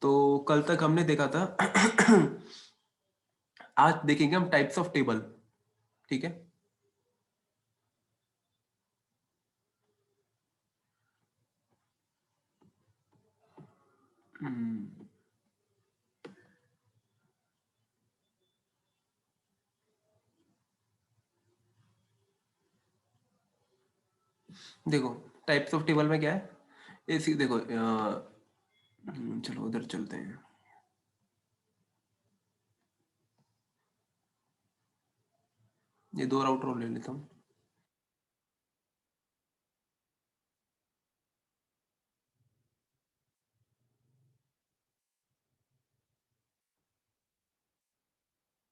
तो कल तक हमने देखा था आज देखेंगे हम टाइप्स ऑफ टेबल। ठीक है, देखो टाइप्स ऑफ टेबल में क्या है, ऐसी देखो चलो उधर चलते हैं। ये दो राउटर और ले लेता हूँ।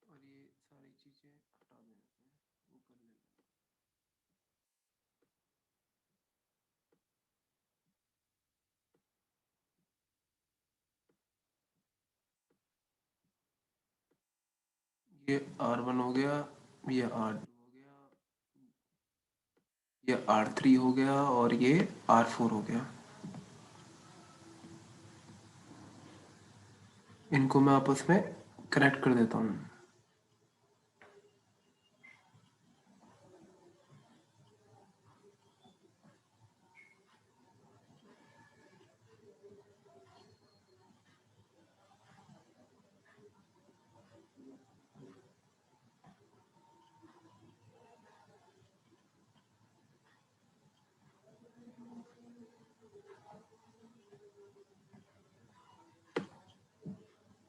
और ये सारी चीजें हटा देते हैं, ऊपर ले लेते हैं। ये R1 हो गया, ये R2 हो गया, ये R3 हो गया और ये R4 हो गया। इनको मैं आपस में कनेक्ट कर देता हूँ।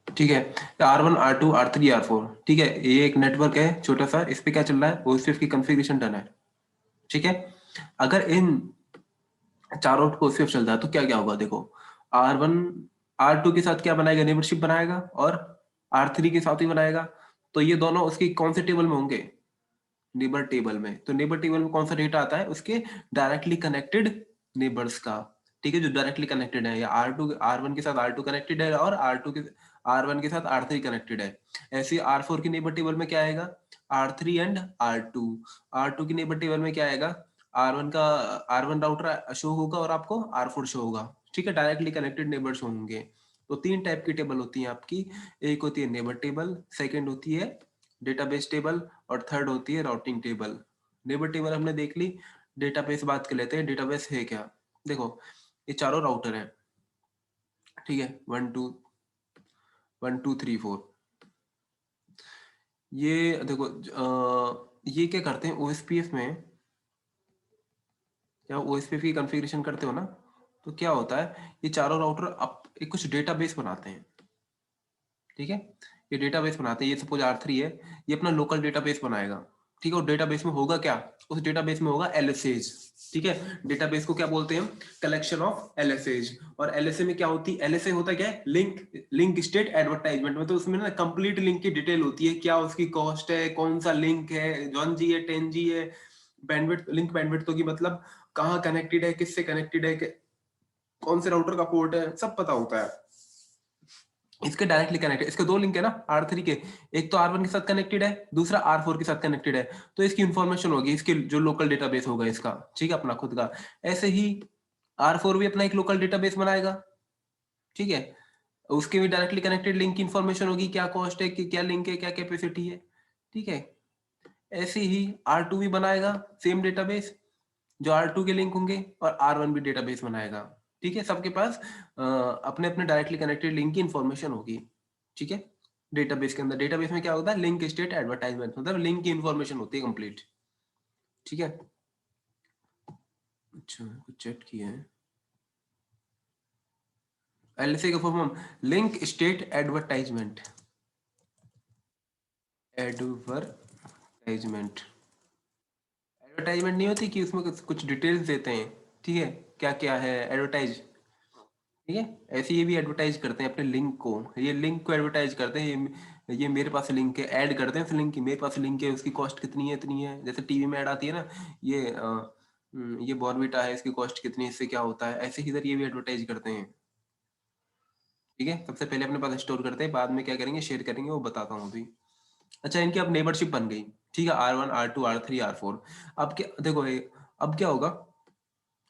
ठीक है, R1 R2 R3 R4, ठीक है, ये एक नेटवर्क है छोटा सा, इस पे क्या चल रहा है, OSPF की कॉन्फ़िगरेशन डन है। ठीक है, अगर इन चारों OSPF चल रहा है तो क्या क्या होगा, देखो R1 R2 के साथ क्या बनाएगा, नेबरशिप बनाएगा, और R3 के साथ ही बनाएगा। तो ये दोनों उसकी कौन से टेबल में होंगे, नेबर टेबल में। तो नेबर टेबल में कौन सा डेटा आता है, उसके डायरेक्टली कनेक्टेड नेबर्स का। ठीक है, जो डायरेक्टली कनेक्टेड है, या R1 के साथ R2 कनेक्टेड है, और R1 के साथ R3 कनेक्टेड है। ऐसे R4 की नेबर टेबल में क्या आएगा, R3 एंड R2। R2 की नेबर टेबल में क्या आएगा, R1 का R1 राउटर शो होगा और आपको R4 शो होगा। ठीक है, डायरेक्टली कनेक्टेड नेबर शो होंगे। तो तीन टाइप की टेबल होती है आपकी। एक होती है नेबर टेबल, सेकंड होती है डेटाबेस टेबल, और थर्ड होती है राउटिंग टेबल। नेबर टेबल हमने देख ली, डेटाबेस बात कर लेते हैं, डेटाबेस है क्या। देखो ये चारों राउटर हैं, ठीक है, 1 2 3 4। ये देखो ये क्या करते हैं OSPF में, जब OSPF की कॉन्फ़िगरेशन करते हो ना, तो क्या होता है, ये चारों राउटर एक कुछ डेटाबेस बनाते हैं। ठीक है, ये डेटाबेस बनाते हैं, ये सपोज R3 है, ये अपना लोकल डेटाबेस बनाएगा। ठीक है, और डेटाबेस में होगा क्या, उस डेटाबेस में होगा LSAs। ठीक है, डेटाबेस को क्या बोलते हैं हम, कलेक्शन ऑफ LSAs। और LSA में क्या होती है, LSA होता क्या है, लिंक स्टेट एडवर्टाइजमेंट। मतलब उसमें ना कंप्लीट लिंक की डिटेल होती है, क्या उसकी कॉस्ट है, कौन सा लिंक है, 1G है 10G है, बैंडविड्थ, लिंक बैंडविड्थ होगी, मतलब कहाँ कनेक्टेड है, किससे कनेक्टेड है, कौन से राउटर का पोर्ट है, सब पता होता है। इसके डायरेक्टली कनेक्टेड, इसके दो लिंक है ना R3 के, एक तो R1 के साथ कनेक्टेड है, दूसरा R4 के साथ कनेक्टेड है। तो इसकी इंफॉर्मेशन होगी, इसके जो लोकल डेटाबेस होगा इसका, ठीक है, अपना खुद का। ऐसे ही R4 भी अपना एक लोकल डेटाबेस बनाएगा। ठीक है, उसके भी डायरेक्टली कनेक्टेड लिंक की इंफॉर्मेशन होगी, क्या कॉस्ट है, क्या लिंक है, क्या कैपेसिटी है। ठीक है, ऐसे ही R2 भी बनाएगा सेम डेटाबेस, जो R2 के लिंक होंगे, और R1 भी डेटाबेस बनाएगा। ठीक है, सबके पास अपने अपने डायरेक्टली कनेक्टेड लिंक की इंफॉर्मेशन होगी। ठीक है, डेटाबेस के अंदर, डेटाबेस में क्या होता है, लिंक स्टेट एडवर्टाइजमेंट, मतलब लिंक की इंफॉर्मेशन होती है कंप्लीट। ठीक है, अच्छा कुछ चेक किया है, LSA का form, link state advertisement, advertisement. Advertisement नहीं होती कि उसमें कुछ डिटेल्स देते हैं, ठीक है, क्या क्या है एडवर्टाइज। ठीक है, ऐसे ये भी एडवर्टाइज करते हैं अपने लिंक को, ये लिंक को एडवर्टाइज करते हैं, ये मेरे पास लिंक है, ऐड करते हैं उस लिंक की, मेरे पास लिंक है, उसकी कॉस्ट कितनी है, इतनी है। जैसे टीवी में ऐड आती है ना, ये ये बॉर्नविटा है, इसकी कॉस्ट कितनी है, इससे क्या होता है, ऐसे ही इधर ये भी एडवर्टाइज करते हैं। ठीक है, सबसे पहले अपने पास स्टोर करते हैं, बाद में क्या करेंगे, शेयर करेंगे, वो बताता हूँ अभी। अच्छा, इनकी अब नेबरशिप बन गई। ठीक है, R1 R2 R3 R4। अब क्या देखो अब क्या होगा,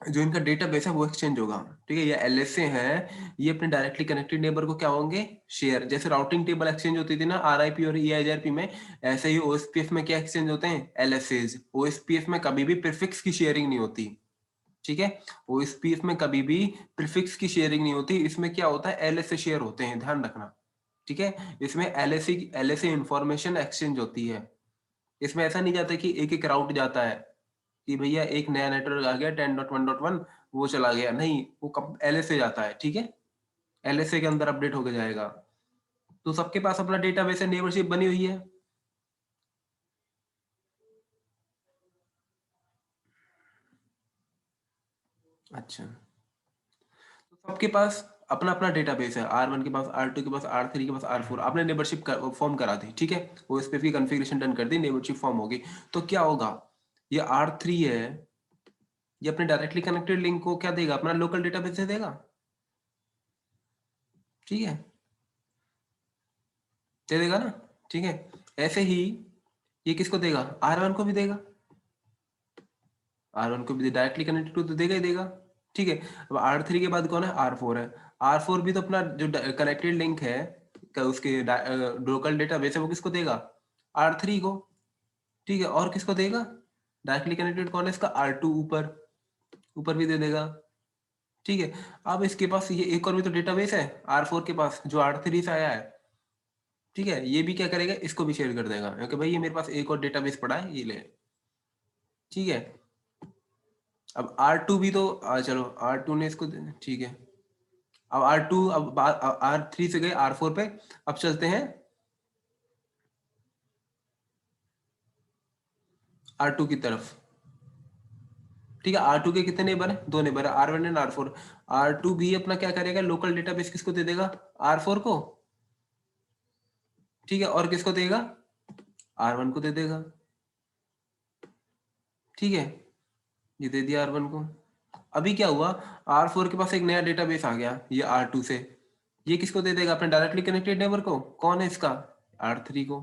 जो इनका डेटाबेस है वो एक्सचेंज होगा, ठीक है। ये एलएसए है, ये अपने डायरेक्टली कनेक्टेड नेबर को क्या होंगे, शेयर। जैसे राउटिंग टेबल एक्सचेंज होती थी ना आरआईपी और ईआईजीआरपी में, ऐसे ही ओएसपीएफ में क्या एक्सचेंज होते हैं, एलएसएज। ओएसपीएफ में कभी भी प्रीफिक्स की शेयरिंग नहीं होती, ठीक है। ओएसपीएफ में कभी भी प्रीफिक्स की शेयरिंग नहीं होती, इसमें क्या होता है, एलएसए शेयर होते हैं, ध्यान रखना, ठीक है। इसमें एलएसए इंफॉर्मेशन एक्सचेंज होती है। इसमें ऐसा नहीं जाता कि एक एक राउट जाता है कि भैया एक नया नेटवर्क आ गया 10.1.1 वो चला गया, नहीं, वो कब एलएसए जाता है, ठीक है। एलएसए के अंदर अपडेट होकर जाएगा। तो सबके पास अपना डेटाबेस है, नेबरशिप बनी हुई है। अच्छा, तो सबके पास अपना अपना डेटाबेस है, R1 के पास, R2 के पास, R3 के पास, R4। आपने नेबरशिप फॉर्म करा दी, ठीक है, ओएसपीएफ की कॉन्फ़िगरेशन डन कर दी, नेबरशिप फॉर्म होगी। तो क्या होगा, ये R3 है, ये अपने डायरेक्टली कनेक्टेड लिंक को क्या देगा, अपना लोकल डेटाबेस से देगा, ठीक है, दे देगा ना, ठीक है। ऐसे ही ये किसको देगा, R1 को भी देगा, R1 को भी डायरेक्टली कनेक्टेड तो देगा ही देगा, ठीक है। अब R3 के बाद कौन है, R4 है। R4 भी तो अपना जो कनेक्टेड लिंक है उसके लोकल डेटाबेस है वो किसको देगा, R3 को, ठीक है। और किसको देगा, डायरेक्टली कनेक्टेड कौन है इसका, R2 ऊपर, ऊपर भी दे देगा, ठीक है। अब इसके पास ये एक और भी तो डेटाबेस है R4 के पास जो R3 से आया है, ठीक है। ये भी क्या करेगा, इसको भी शेयर कर देगा, क्योंकि भाई ये मेरे पास एक और डेटाबेस पड़ा है, ये ले, ठीक है। अब R2 भी तो चलो R2 ने इसको ठीक है। अब R2, अब R3 से गए R4 पे, अब चलते हैं R2 की तरफ, ठीक है। R2 के कितने नेबर है, दो नेबर है, R1 एंड R4। R2 भी अपना क्या करेगा, लोकल डेटाबेस किसको दे देगा, R4 को, ठीक है। और किसको देगा, R1 को दे देगा, ठीक है। ये दे दिया R1 को। अभी क्या हुआ, R4 के पास एक नया डेटाबेस आ गया, ये R2 से, ये किसको दे देगा, अपने डायरेक्टली कनेक्टेड नेबर को, कौन है इसका, R3 को,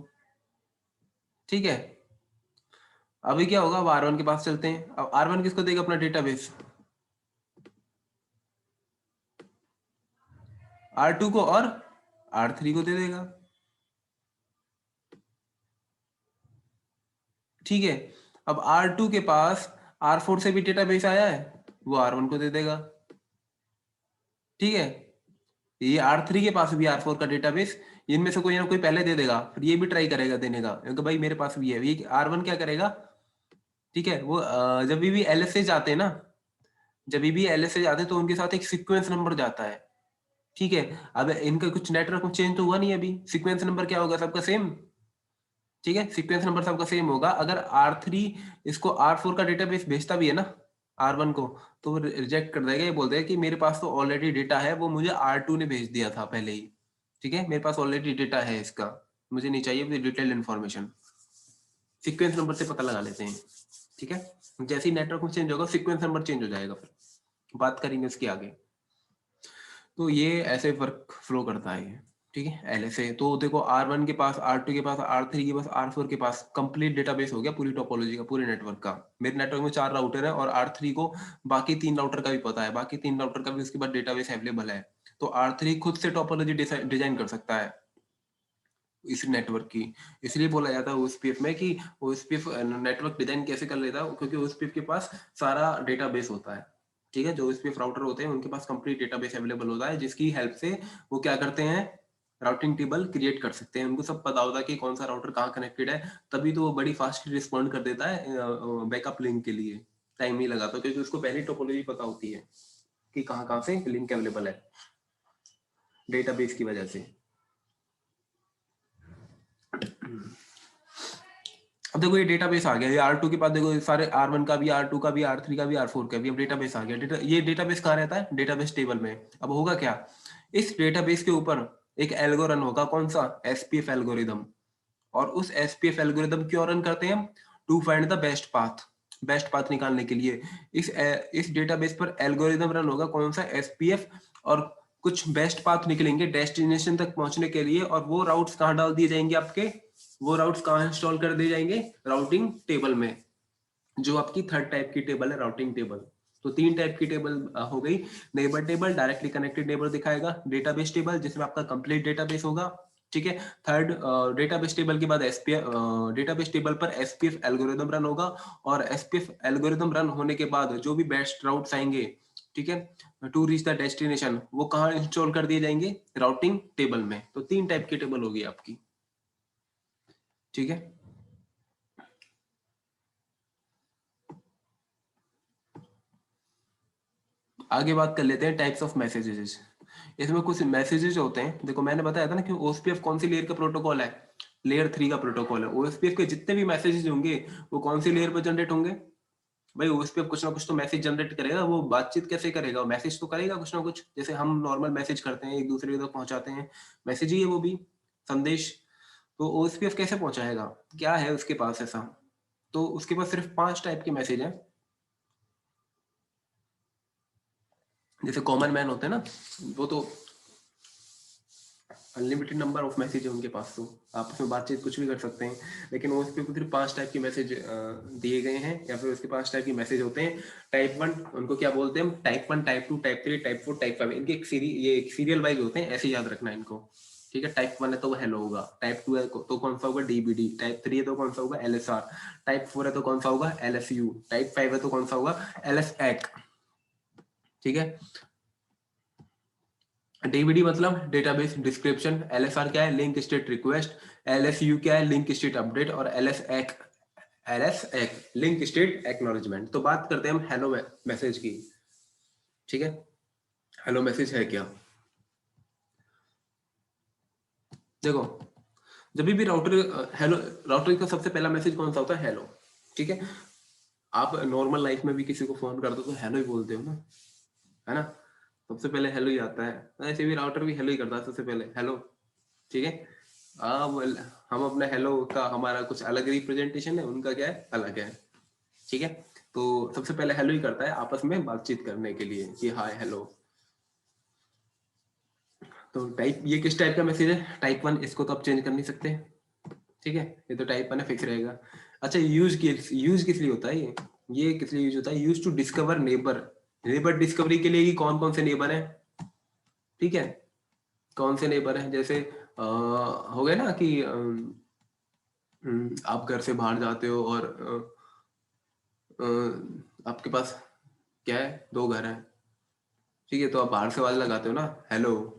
ठीक है। अभी क्या होगा, अब R1 के पास चलते हैं। अब R1 किसको देगा अपना डेटाबेस, R2 को और R3 को दे देगा, ठीक है। अब R2 के पास R4 से भी डेटाबेस आया है, वो R1 को दे देगा, ठीक है। ये R3 के पास भी R4 का डेटाबेस, इनमें से कोई ना कोई पहले दे देगा, फिर ये भी ट्राई करेगा देने का, क्योंकि भाई मेरे पास भी है। ये R1 क्या करेगा, ठीक है, वो जब भी एलएसए जाते हैं ना, जब भी एलएसए जाते हैं तो उनके साथ एक सीक्वेंस नंबर जाता है, ठीक है। अब इनका कुछ नेटवर्क में चेंज तो हुआ नहीं अभी, सीक्वेंस नंबर क्या होगा, सबका सेम, ठीक है। सीक्वेंस नंबर सबका सेम होगा। अगर R3 इसको R4 का डेटाबेस भेजता भी है ना R1 को, तो वो रिजेक्ट कर देगा, ये बोल देगा कि मेरे पास तो ऑलरेडी डेटा है, वो मुझे R2 ने भेज दिया था पहले ही, ठीक है, मेरे पास ऑलरेडी डेटा है इसका, मुझे नहीं चाहिए डिटेल्ड इन्फॉर्मेशन। सीक्वेंस नंबर से पता लगा लेते हैं, ठीक है। जैसे ही नेटवर्क में चेंज होगा सीक्वेंस नंबर चेंज हो जाएगा, फिर बात करेंगे उसके आगे। तो ये ऐसे वर्क फ्लो करता है ये, ठीक है। एलएसए तो देखो, R1 के पास, R2 के पास, R3 के पास, R4 के पास कंप्लीट डेटाबेस हो गया पूरी टोपोलॉजी का, पूरे नेटवर्क का। मेरे नेटवर्क में 4 राउटर है और R3 को बाकी 3 राउटर का भी पता है, बाकी 3 राउटर का भी उसके बाद डेटाबेस अवेलेबल है। तो R3 खुद से टोपोलॉजी डिजाइन कर सकता है इस नेटवर्क की। इसलिए बोला जाता है ओएसपीएफ में कि ओएसपीएफ नेटवर्क डिजाइन कैसे कर लेता है, क्योंकि ओएसपीएफ के पास सारा डेटाबेस होता है, ठीक है। जो ओएसपीएफ राउटर होते हैं उनके पास कंप्लीट डेटाबेस अवेलेबल होता है, जिसकी हेल्प से वो क्या करते हैं, राउटिंग टेबल क्रिएट कर सकते हैं। उनको सब पता होता है कि कौन सा राउटर कहाँ कनेक्टेड है, तभी तो वो बड़ी फास्ट रिस्पॉन्ड कर देता है बैकअप लिंक के लिए, टाइम नहीं लगाता, क्योंकि उसको पहले टोपोलॉजी पता होती है कि कहाँ कहाँ से लिंक अवेलेबल है डेटाबेस की वजह से। अब देखो ये डेटाबेस आ गया, ये R2 के बाद देखो सारे R1 का भी, R2 का भी, R3 का भी, R4 का भी, अब डेटाबेस आ गया। ये डेटाबेस कहाँ रहता है, डेटाबेस टेबल में। अब होगा क्या, इस डेटाबेस के ऊपर एक एल्गो रन होगा, कौन सा, एसपीएफ एल्गोरिदम। और उस एसपीएफ एल्गोरिदम क्यों रन करते हैं हम, to find the best path, best path निकालने के लिए। इस डेटाबेस पर एल्गोरिदम रन होगा, कौन सा, एसपीएफ। और कुछ बेस्ट पाथ निकलेंगे डेस्टिनेशन तक पहुंचने के लिए, और वो राउट्स कहाँ डाल दिए जाएंगे आपके, वो राउट्स कहाँ इंस्टॉल कर दिए जाएंगे, राउटिंग टेबल में, जो आपकी थर्ड टाइप की टेबल है, राउटिंग टेबल, तो 3 टाइप की टेबल हो गई। Neighbour table directly connected neighbour दिखाएगा, डेटाबेस टेबल जिसमें आपका कंप्लीट डेटाबेस होगा, ठीक है। थर्ड, डेटाबेस टेबल के बाद एसपीएफ, डेटाबेस टेबल पर एसपीएफ एल्गोरिदम रन होगा, और एसपीएफ एल्गोरिदम रन होने के बाद जो भी बेस्ट राउट्स आएंगे, ठीक है, टू रीच द डेस्टिनेशन, वो कहाँ इंस्टॉल कर दिए जाएंगे, राउटिंग टेबल में। तो 3 टाइप की टेबल होगी आपकी, ठीक है। आगे बात कर लेते हैं टाइप्स ऑफ मैसेजेस। इसमें कुछ मैसेजेस होते हैं, देखो मैंने बताया था ना कि ओएसपीएफ कौन सी लेयर का प्रोटोकॉल है, लेयर 3 का प्रोटोकॉल है। ओएसपीएफ के जितने भी मैसेजेस होंगे वो कौन सी लेयर पर जनरेट होंगे, भाई ओएसपीएफ कुछ ना कुछ तो मैसेज जनरेट करेगा। वो बातचीत कैसे करेगा, मैसेज तो करेगा कुछ ना कुछ, जैसे हम नॉर्मल मैसेज करते हैं एक दूसरे तक पहुंचाते हैं, मैसेज ही है वो भी, संदेश। तो ओएसपीएफ कैसे पहुंचाएगा, क्या है उसके पास ऐसा, तो उसके पास सिर्फ 5 टाइप के मैसेज है। जैसे कॉमन मैन होते हैं ना, वो तो अनलिमिटेड नंबर ऑफ मैसेज है उनके पास, तो आपस में बातचीत कुछ भी कर सकते हैं। लेकिन वो उसके सिर्फ 5 टाइप के मैसेज दिए गए हैं, या फिर उसके 5 टाइप के मैसेज होते हैं। टाइप 1 उनको क्या बोलते हैं हम, type 1, type 2, type 3, type 4, type 5, इनके ये सीरियल वाइज होते हैं, ऐसे याद रखना है इनको, ठीक है। टाइप 1 है तो वो हेलो होगा, टाइप 2 है तो कौन सा होगा, डीबीडी, टाइप 3 है तो कौन सा होगा, एलएसआर, टाइप 4 है तो कौन सा होगा, एलएसयू, टाइप 5 है तो कौन सा होगा, एलएसएक, ठीक है। डीबीडी मतलब डेटाबेस डिस्क्रिप्शन, एलएसआर क्या है, लिंक स्टेट रिक्वेस्ट, एलएसयू क्या है, लिंक स्टेट अपडेट, और एलएसएक लिंक स्टेट एक्नॉलेजमेंट। तो बात करते हैं हम हेलो मैसेज की, ठीक है। हेलो मैसेज है क्या, देखो जब भी राउटर हेलो, राउटर का सबसे पहला मैसेज कौन सा होता है, हेलो, ठीक है। आप नॉर्मल लाइफ में भी किसी को फोन कर दो तो हेलो ही बोलते हो ना, है ना, सबसे पहले हेलो ही आता है। ऐसे भी राउटर भी हेलो ही करता है सबसे पहले, हेलो, ठीक है। हम अपने हेलो का हमारा कुछ अलग रिप्रेजेंटेशन है, उनका क्या है, अलग है, ठीक है। तो सबसे पहले हेलो ही करता है आपस में बातचीत करने के लिए कि हाय हेलो। तो टाइप, ये किस टाइप का मैसेज है, टाइप 1, इसको तो आप चेंज कर नहीं सकते, ठीक है, ये तो टाइप 1 है, फिक्स रहेगा। अच्छा, यूज किस लिए होता है ये किस लिए यूज होता है, use to discover neighbour, neighbour discovery के लिए कि कौन कौन से नेबर है, ठीक है, कौन से नेबर है, जैसे हो गए ना कि आप घर से बाहर जाते हो और आपके पास क्या है, 2 घर हैं, ठीक है, तो आप बाहर से आवाज लगाते हो ना, हेलो,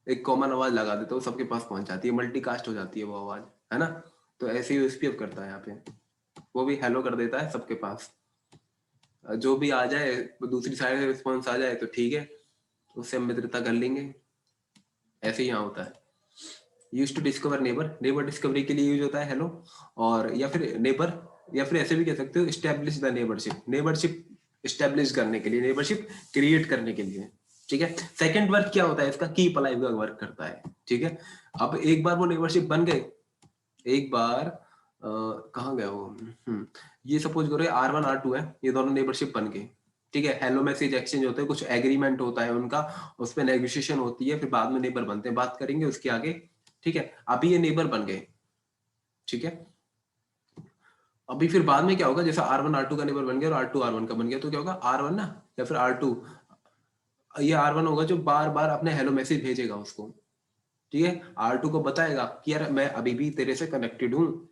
एक कॉमन आवाज लगा देते हो, सबके पास पहुंच जाती है, मल्टीकास्ट हो जाती है वो आवाज, है ना। तो ऐसे ही यूएसपीएफ करता है यहाँ पे, वो भी हेलो कर देता है सबके पास, जो भी आ जाए, दूसरी साइड से रिस्पॉन्स आ जाए तो ठीक है, उससे हम मित्रता कर लेंगे, ऐसे ही यहाँ होता है। Use to discover neighbour, neighbour discovery के लिए यूज होता है हेलो, और या फिर नेबर, या फिर ऐसे भी कह सकते हो establish the neighbourship, neighbourship establish करने के लिए, नेबरशिप क्रिएट करने के लिए, ठीक है। सेकंड वर्क क्या होता है इसका, कीप अलाइव का वर्क करता है, ठीक है। अब एक बार वो नेबरशिप बन गए, एक बार कहाँ गया वो, ये सपोज करो R1 R2 है, ये दोनों नेबरशिप बन गए, ठीक है। हेलो मैसेज एक्सचेंज होते हैं, कुछ एग्रीमेंट होता है उनका, उस पर नेगोशिएशन होती है, फिर बाद में नेबर बनते हैं, बात करेंगे उसके आगे, ठीक है। अभी ये नेबर बन गए, ठीक है। अभी फिर बाद में क्या होगा, जैसे R1 R2 का नेबर बन गया और R2 R1 का बन गया, तो क्या होगा, R1 ना, या फिर R2, ये R1 होगा जो बार बार अपने हेलो मैसेज भेजेगा उसको, ठीक है। R2 को बताएगा कि यार मैं अभी भी तेरे से कनेक्टेड हूँ,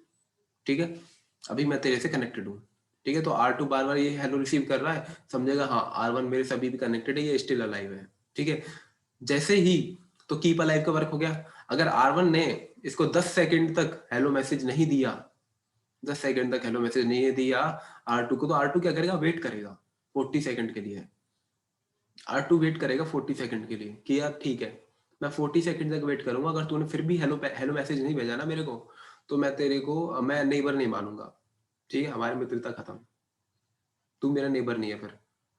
ठीक है, अभी मैं तेरे से कनेक्टेड हूँ, ठीक है। तो R2 बार बार ये हेलो रिसीव कर रहा है, समझेगा हाँ R1 मेरे से अभी भी कनेक्टेड है, ये स्टिल अलाइव है, ठीक है। जैसे ही, तो कीप अलाइव का वर्क हो गया। अगर R1 ने इसको 10 सेकंड तक हेलो मैसेज नहीं दिया, 10 सेकंड तक हेलो मैसेज नहीं दिया R2 को, तो R2 क्या करेगा, वेट करेगा 40 सेकंड के लिए। R2 वेट करेगा 40 सेकंड के लिए कि यार ठीक है, मैं 40 सेकंड तक वेट करूंगा, अगर तूने फिर भी हेलो हेलो मैसेज नहीं भेजा ना मेरे को, तो मैं तेरे को, मैं नेबर नहीं मानूंगा, ठीक है, हमारी मित्रता खत्म, तू मेरा नेबर नहीं है, फिर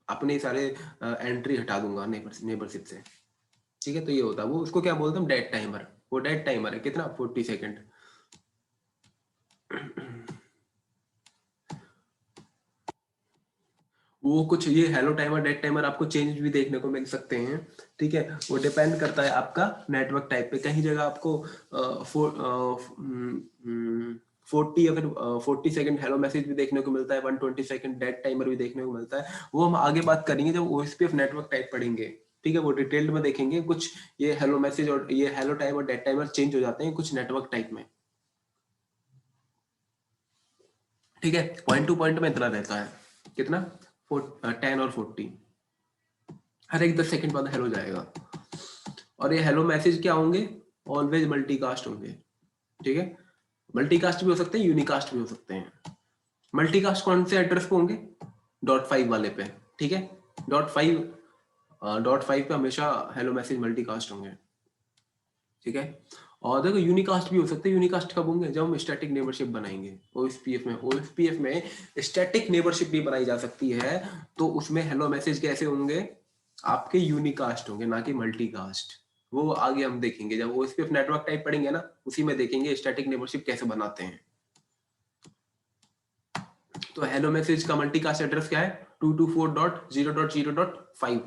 अपने सारे एंट्री हटा दूंगा नेबरशिप से, ठीक है। तो ये होता है, वो उसको क्या बोलते हैं, डेड टाइमर, वो डेड टाइमर है, कितना, 40 सेकंड। वो कुछ ये हेलो टाइमर डेड टाइमर आपको चेंज भी देखने को मिल सकते हैं, ठीक है। वो डिपेंड करता है आपका नेटवर्क टाइप पे, कहीं जगह आपको 40 या फिर 40 सेकंड हेलो मैसेज भी देखने को मिलता है, 120 सेकंड डेड टाइमर भी देखने को मिलता है। वो हम आगे बात करेंगे जब ओएसपीएफ नेटवर्क टाइप पढ़ेंगे, ठीक है, वो डिटेल्ड में देखेंगे। कुछ ये हेलो मैसेज और ये हेलो टाइम और डेड टाइमर चेंज हो जाते हैं कुछ नेटवर्क टाइप में, ठीक है। पॉइंट टू पॉइंट में इतना रहता है, कितना 10 और 40, हर एक 10 सेकंड बाद हेलो जाएगा। और ये हेलो मैसेज क्या होंगे, ऑलवेज मल्टीकास्ट होंगे, ठीक है। मल्टीकास्ट भी हो सकते हैं, यूनिकास्ट भी हो सकते हैं। मल्टीकास्ट कौन से एड्रेस पे होंगे, .5 वाले पे, ठीक है। .5 पे हमेशा हेलो मैसेज मल्टीकास्ट होंगे, ठीक है। और देखो यूनिकास्ट भी हो सकते हैं। यूनिकास्ट कब होंगे, जब हम स्टैटिक नेबरशिप बनाएंगे ओएसपीएफ में। ओएसपीएफ में स्टैटिक नेबरशिप भी बनाई जा सकती है, तो उसमें हेलो मैसेज कैसे होंगे, आपके यूनिकास्ट होंगे, ना कि मल्टीकास्ट। वो आगे हम देखेंगे जब ओएसपीएफ नेटवर्क टाइप पढ़ेंगे ना, उसी में देखेंगे स्टैटिक नेबरशिप कैसे बनाते हैं। तो हेलो मैसेज का मल्टीकास्ट एड्रेस क्या है, 224.0.0.5,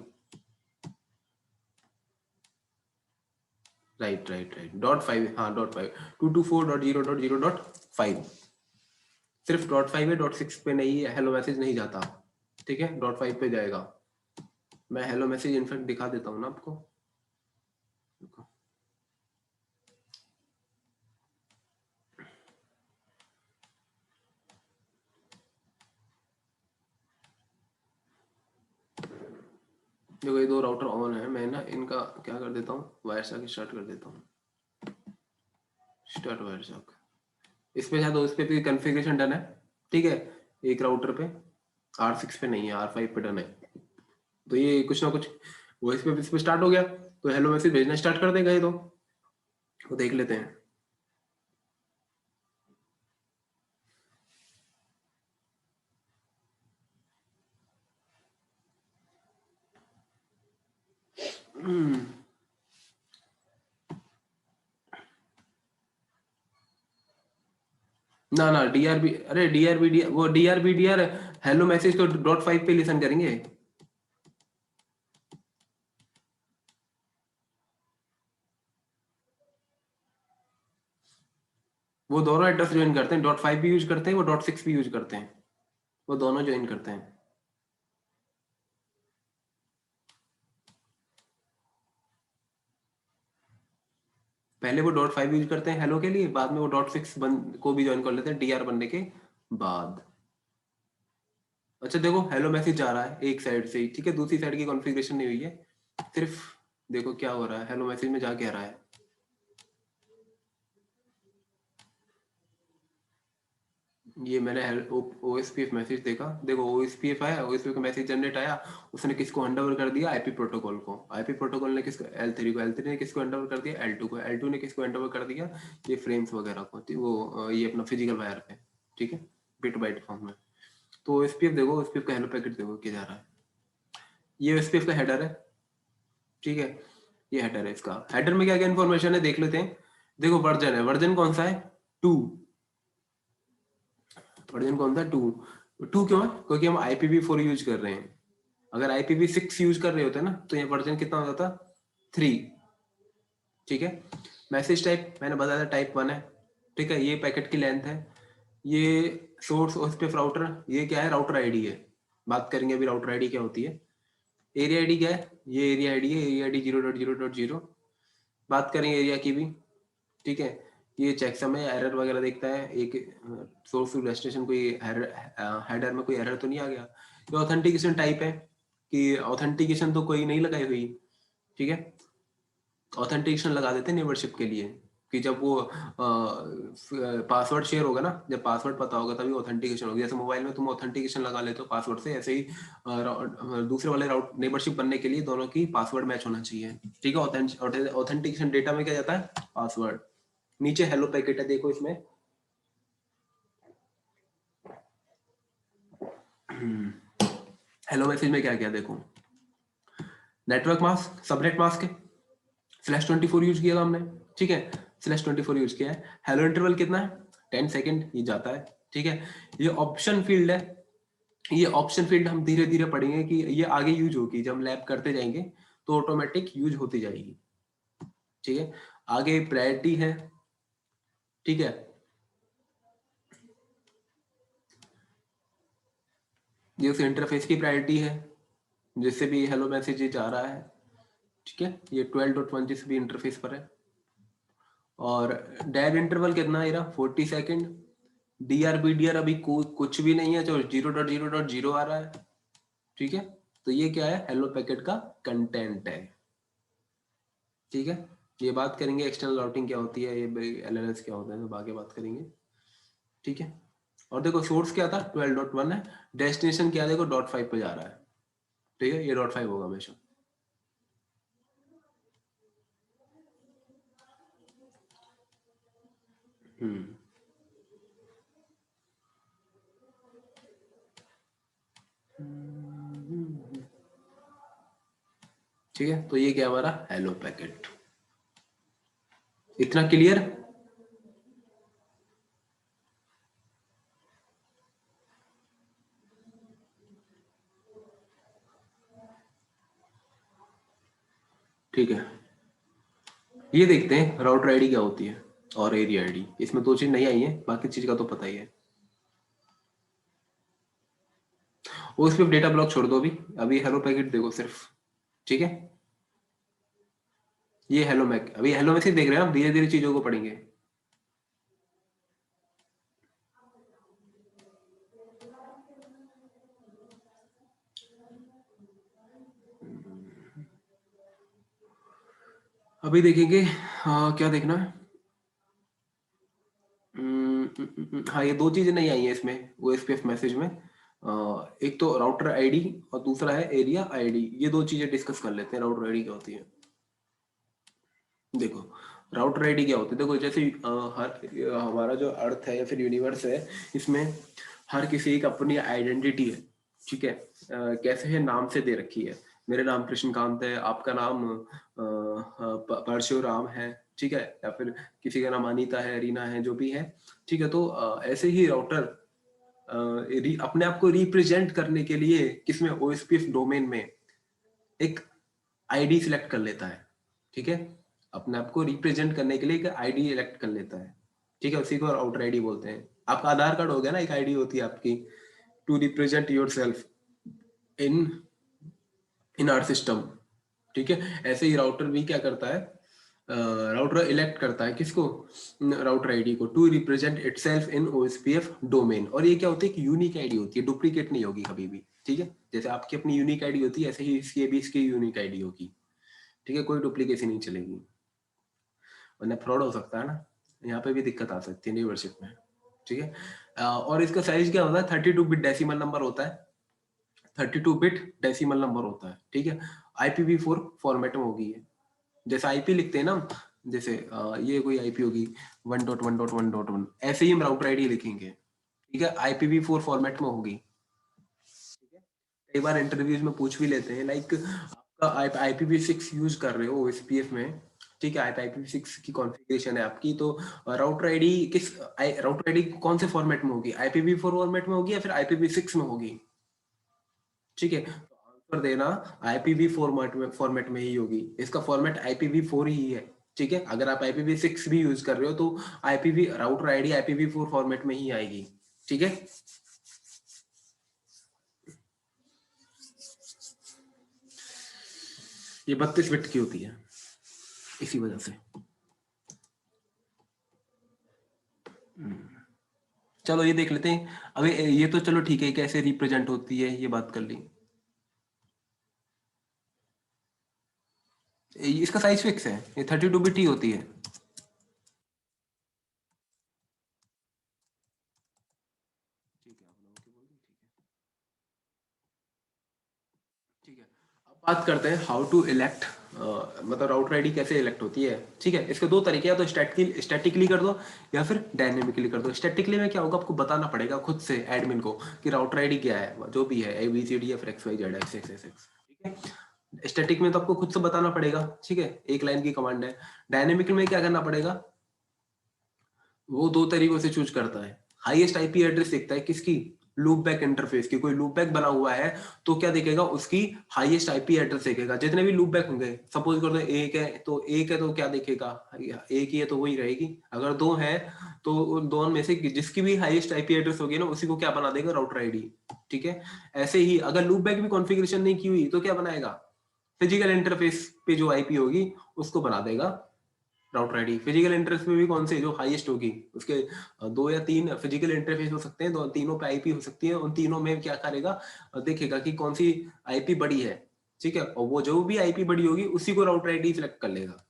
राइट राइट राइट, .5, हाँ .5, 224.0.0.5। सिर्फ .5 है, .6 पे नहीं है, हेलो मैसेज नहीं जाता, ठीक है, .5 पे जाएगा। मैं हेलो मैसेज इनफैक्ट दिखा देता हूँ ना आपको। देखो ये दो राउटर ऑन है, मैं ना इनका क्या कर देता हूँ, वायर सॉक स्टार्ट कर देता हूँ, स्टार्ट वायर सॉक। इस पे शायद उस पे भी कॉन्फ़िगरेशन डन है, ठीक है। एक राउटर पे R6 पे नहीं है, R5 पे डन है। तो ये कुछ ना कुछ वो इस पे स्टार्ट हो गया, तो हेलो मैसेज भेजना स्टार्ट कर देगा ये तो देख लेते हैं। ना ना डीआरबी, अरे डीआरबी वो डीआरबी हेलो मैसेज तो .5 पे लिसन करेंगे। वो दोनों एड्रेस ज्वाइन करते हैं, .5 भी यूज करते हैं, वो .6 भी यूज करते हैं, वो दोनों ज्वाइन करते हैं। पहले वो .5 यूज करते हैं हेलो के लिए, बाद में वो .6 को भी ज्वाइन कर लेते हैं डीआर बनने के बाद। अच्छा देखो हेलो मैसेज जा रहा है एक साइड से ही, ठीक है, दूसरी साइड की कॉन्फ़िगरेशन नहीं हुई है। सिर्फ देखो क्या हो रहा है, हेलो मैसेज में जा क्या रहा है। ये मैंने ओएसपीएफ मैसेज देखा, देखो ओएसपीएफ आया, ओएसपीएफ का मैसेज जनरेट आया, उसने किसको हैंडओवर कर दिया, आईपी प्रोटोकॉल को। आईपी प्रोटोकॉल ने किसको, L3 को, L3 ने किसको हैंडओवर कर दिया, L2 को, L2 ने किसको हैंडओवर कर दिया, ये फ्रेम्स वगैरह को, वो ये अपना फिजिकल वायर पे, ठीक है, बिट बाइट फॉर्म में। तो ओएसपीएफ देखो, ओएसपीएफ का हेलो पैकेट देखो क्या जा रहा है, ये ओएसपीएफ का हेडर है, ठीक है, ये हेडर है। इसका हेडर में क्या क्या इन्फॉर्मेशन है देख लेते हैं। देखो वर्जन है, वर्जन कौन सा है, 2। वर्जन कौन सा, 2। 2 क्यों है, क्योंकि हम IPv4 यूज कर रहे हैं। अगर IPv6 यूज कर रहे होते ना, तो ये वर्जन कितना हो जाता, 3, ठीक है। मैसेज टाइप मैंने बताया था टाइप 1 है, ठीक है। ये पैकेट की लेंथ है, ये सोर्स ओएसपीएफ राउटर, ये क्या है, राउटर आईडी है। बात करेंगे अभी राउटर आईडी क्या होती है। एरिया आईडी क्या है, ये एरिया आईडी है, एरिया आईडी 0.0.0। बात करेंगे एरिया की भी, ठीक है। ये चेकसम है, एरर वगैरह देखता है, एक सोर्स टू डेस्टिनेशन कोई हेडर में कोई एरर तो नहीं आ गया। ये ऑथेंटिकेशन टाइप है, कि ऑथेंटिकेशन तो कोई नहीं लगाई हुई, ठीक है। ऑथेंटिकेशन लगा देते हैं नेबरशिप के लिए, कि जब वो पासवर्ड शेयर होगा ना, जब पासवर्ड पता होगा तभी ऑथेंटिकेशन होगी। जैसे मोबाइल में तुम ऑथेंटिकेशन लगा लेते हो पासवर्ड से, ऐसे ही दूसरे वाले राउट नेबरशिप बनने के लिए दोनों की पासवर्ड मैच होना चाहिए, ठीक है। ऑथेंटिकेशन डेटा में क्या जाता है, पासवर्ड। नीचे हेलो पैकेट है, देखो इसमें हेलो मैसेज में क्या क्या देखो, नेटवर्क मास्क, सबनेट मास्क है, /24 यूज किया था हमने, ठीक है, /24 यूज किया है। हेलो इंटरवल कितना है, 10 सेकेंड, ये जाता है, ठीक है। ये ऑप्शन फील्ड है, ये ऑप्शन फील्ड हम धीरे धीरे पढ़ेंगे कि ये आगे यूज होगी, जब हम लैब करते जाएंगे तो ऑटोमेटिक यूज होती जाएगी, ठीक है। आगे प्रायोरिटी है, ठीक है। ये उस इंटरफेस की प्रायोरिटी है जिससे भी हेलो मैसेज जा रहा है, ठीक है। ये 12.1 जिस भी इंटरफेस पर है। और डेड इंटरवल कितना है रहा, 40 सेकेंड। डीआर बीडीआर अभी कुछ भी नहीं है, जो 0.0.0 आ रहा है, ठीक है। तो ये क्या है, हेलो पैकेट का कंटेंट है, ठीक है। ये बात करेंगे एक्सटर्नल राउटिंग क्या होती है, ये एलएलएस क्या होता है, तो आगे बात करेंगे, ठीक है। और देखो सोर्स क्या था 12.1 है, डेस्टिनेशन क्या देखो .5 पे जा रहा है, ठीक है। ये .5 होगा हमेशा। ठीक है, तो ये क्या हमारा हेलो पैकेट, इतना क्लियर। ठीक है, ये देखते हैं राउटर आईडी क्या होती है और एरिया आईडी। इसमें दो चीज नहीं आई है, बाकी चीज का तो पता ही है। वो इस पे डेटा ब्लॉक छोड़ दो, अभी अभी हेलो पैकेट देखो सिर्फ, ठीक है। ये हेलो मैक, अभी हेलो मैसेज देख रहे हैं हम, धीरे धीरे चीजों को पढ़ेंगे। अभी देखेंगे क्या देखना है। हाँ, ये दो चीजें नहीं आई है इसमें ओएसपीएफ मैसेज में। एक तो राउटर आईडी और दूसरा है एरिया आईडी। ये दो चीजें डिस्कस कर लेते हैं। राउटर आईडी क्या होती है, देखो राउटर आईडी क्या होती है। देखो जैसे हमारा जो अर्थ है या फिर यूनिवर्स है, इसमें हर किसी की अपनी आइडेंटिटी है, ठीक है। कैसे है, नाम से दे रखी है। मेरा नाम कृष्णकांत है, आपका नाम परशुराम है, ठीक है, या फिर किसी का नाम अनीता है, रीना है, जो भी है, ठीक है। तो ऐसे ही राउटर अपने आप को रिप्रेजेंट करने के लिए किसमें, ओएसपीएफ डोमेन में एक आईडी सिलेक्ट कर लेता है, ठीक है। अपने आप को रिप्रेजेंट करने के लिए एक आईडी इलेक्ट कर लेता है, ठीक है। उसी को राउटर आईडी बोलते हैं। आपका आधार कार्ड हो गया ना, एक आईडी होती है आपकी, to represent yourself in in our system, ठीक है। ऐसे ही राउटर भी क्या करता है, राउटर इलेक्ट करता है किसको, राउटर आईडी को, to represent itself in OSPF domain. और ये क्या होती है, यूनिक आईडी होती है, डुप्लीकेट नहीं होगी कभी भी, ठीक है। जैसे आपकी अपनी यूनिक आईडी होती है, ऐसे ही इसकी भी इसकी यूनिक आईडी होगी, ठीक है। कोई डुप्लीकेशन नहीं चलेगी, वरना फ्रॉड हो सकता है ना, यहाँ पे भी दिक्कत आ सकती है लीडरशिप में, ठीक है। और इसका साइज क्या होता है, 32 बिट डेसिमल नंबर होता है, 32 बिट डेसिमल नंबर होता है, ठीक है। IPv4 फॉर्मेट में होगी ये। जैसे आईपी लिखते हैं ना, जैसे ये कोई आईपी होगी 1.1.1.1, ऐसे ही हम राउटर आईडी लिखेंगे, ठीक है। IPv4 फॉर्मेट में होगी, ठीक है। कई बार इंटरव्यूज में पूछ भी लेते हैं, लाइक आपका IPv6 यूज कर रहे हो एसपीएफ में, ठीक है। IPv6 की कॉन्फ़िगरेशन है आपकी, तो राउटर आईडी राउटर आईडी कौन से फॉर्मेट में होगी, IPv4 फॉर्मेट में होगी या फिर IPv6 में होगी, ठीक है। तो आंसर देना IPv4 फॉर्मेट में ही होगी। इसका फॉर्मेट IPv4 ही है, ठीक है। अगर आप IPv6 भी यूज कर रहे हो तो IPv router ID IPv4 format में ही आएगी, ठीक है। ये 32 बिट की होती है इसी वजह से। चलो ये देख लेते हैं। अभी ये तो चलो ठीक है, कैसे रिप्रेजेंट होती है ये बात कर ली। इसका साइज फिक्स है, ये 32 बिट ही होती है, ठीक है। आप लोगों की बोल दी, ठीक है। अब बात करते हैं हाउ टू इलेक्ट, मतलब राउटर आईडी कैसे इलेक्ट होती है, ठीक है। इसके दो तरीके, या तो स्टैटिकली कर दो या फिर डायनेमिकली कर दो। स्टैटिकली में क्या होगा, आपको बताना पड़ेगा खुद से एडमिन को कि राउटर आईडी क्या है, जो भी है ABCD या फिर XYZ XXX, ठीक है। स्टैटिक में तो आपको खुद से बताना पड़ेगा, ठीक है, एक लाइन की कमांड है। डायनेमिक में क्या करना पड़ेगा, वो दो तरीकों से चूज करता है। हाईएस्ट IP एड्रेस देखता है किसकी, लूप बैक इंटरफेस की, कोई लूप बैक बना हुआ है तो क्या देखेगा, उसकी हाईएस्ट आईपी एड्रेस देखेगा। जितने भी लूप बैक होंगे, सपोज कर दो एक है तो क्या देखेगा, एक ही है तो वही रहेगी। अगर दो है तो उन दोनों में से जिसकी भी हाईएस्ट आईपी एड्रेस होगी ना, उसी को क्या बना देगा, राउटर आईडी। ठीक है, ऐसे ही अगर लूप बैक भी कॉन्फ़िगरेशन नहीं की हुई तो क्या बनाएगा, फिजिकल इंटरफेस पे जो आईपी होगी उसको बना देगा राउटर आईडी। फिजिकल इंटरफेस में भी कौन से जो हाईएस्ट होगी, उसके दो या तीन फिजिकल इंटरफेस हो सकते हैं, दो तीनों पे आईपी हो सकती है, उन तीनों में क्या करेगा, देखेगा कि कौन सी आईपी बड़ी है। ठीक है, और वो जो भी आईपी बड़ी होगी उसी को राउटर आईडी सिलेक्ट कर लेगा।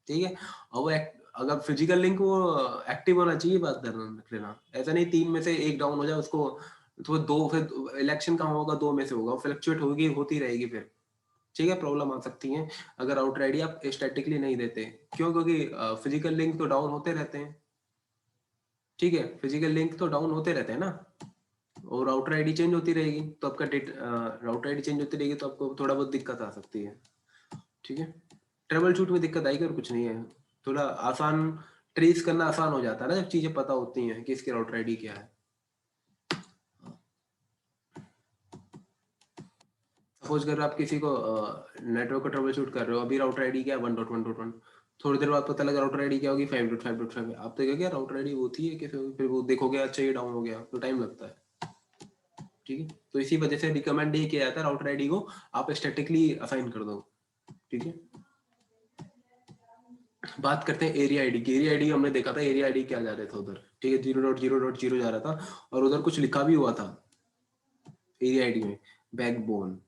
ठीक है, और वो अगर फिजिकल लिंक वो एक्टिव होना चाहिए, बात करना रख लेना, ऐसा नहीं तीन में से एक डाउन हो जाए उसको, तो दो फिर इलेक्शन कहाँ होगा, दो में से होगा, फ्लक्चुएट होगी, होती रहेगी फिर। ठीक है, प्रॉब्लम आ सकती है अगर राउटर आईडी आप स्टैटिकली नहीं देते। क्यों, क्योंकि फिजिकल लिंक तो डाउन होते रहते हैं। ठीक है, फिजिकल लिंक तो डाउन होते रहते हैं ना, और राउटर आईडी चेंज होती रहेगी तो आपका राउटर आईडी चेंज होती रहेगी तो आपको थोड़ा बहुत दिक्कत आ सकती है। ठीक है, ट्रबल शूट में दिक्कत आएगी और कुछ नहीं है, थोड़ा आसान, ट्रेस करना आसान हो जाता है ना जब चीजें पता होती हैं कि इसकी राउटर आईडी क्या है। सपोज कर आप किसी को नेटवर्क को ट्रबल शूट कर रहे हो, अभी राउटर आईडी क्या है 1.1.1, थोड़ी देर बाद पता लगा राउटर आईडी क्या होगी 5.5.5, आप तो क्या राउटर आईडी होती है कैसे होगी, फिर वो देखोगे अच्छा ये डाउन हो गया, तो टाइम लगता है। ठीक है, तो इसी वजह से रिकमेंड ये किया जाता है राउटर आईडी को आप स्टैटिकली असाइन कर दो। ठीक है, बात करते हैं एरिया आईडी की। एरिया आईडी हमने देखा था, एरिया आईडी क्या जा रहा था उधर। ठीक है, 0.0.0 जा रहा था और उधर कुछ लिखा भी हुआ था एरिया आईडी में, बैकबोन।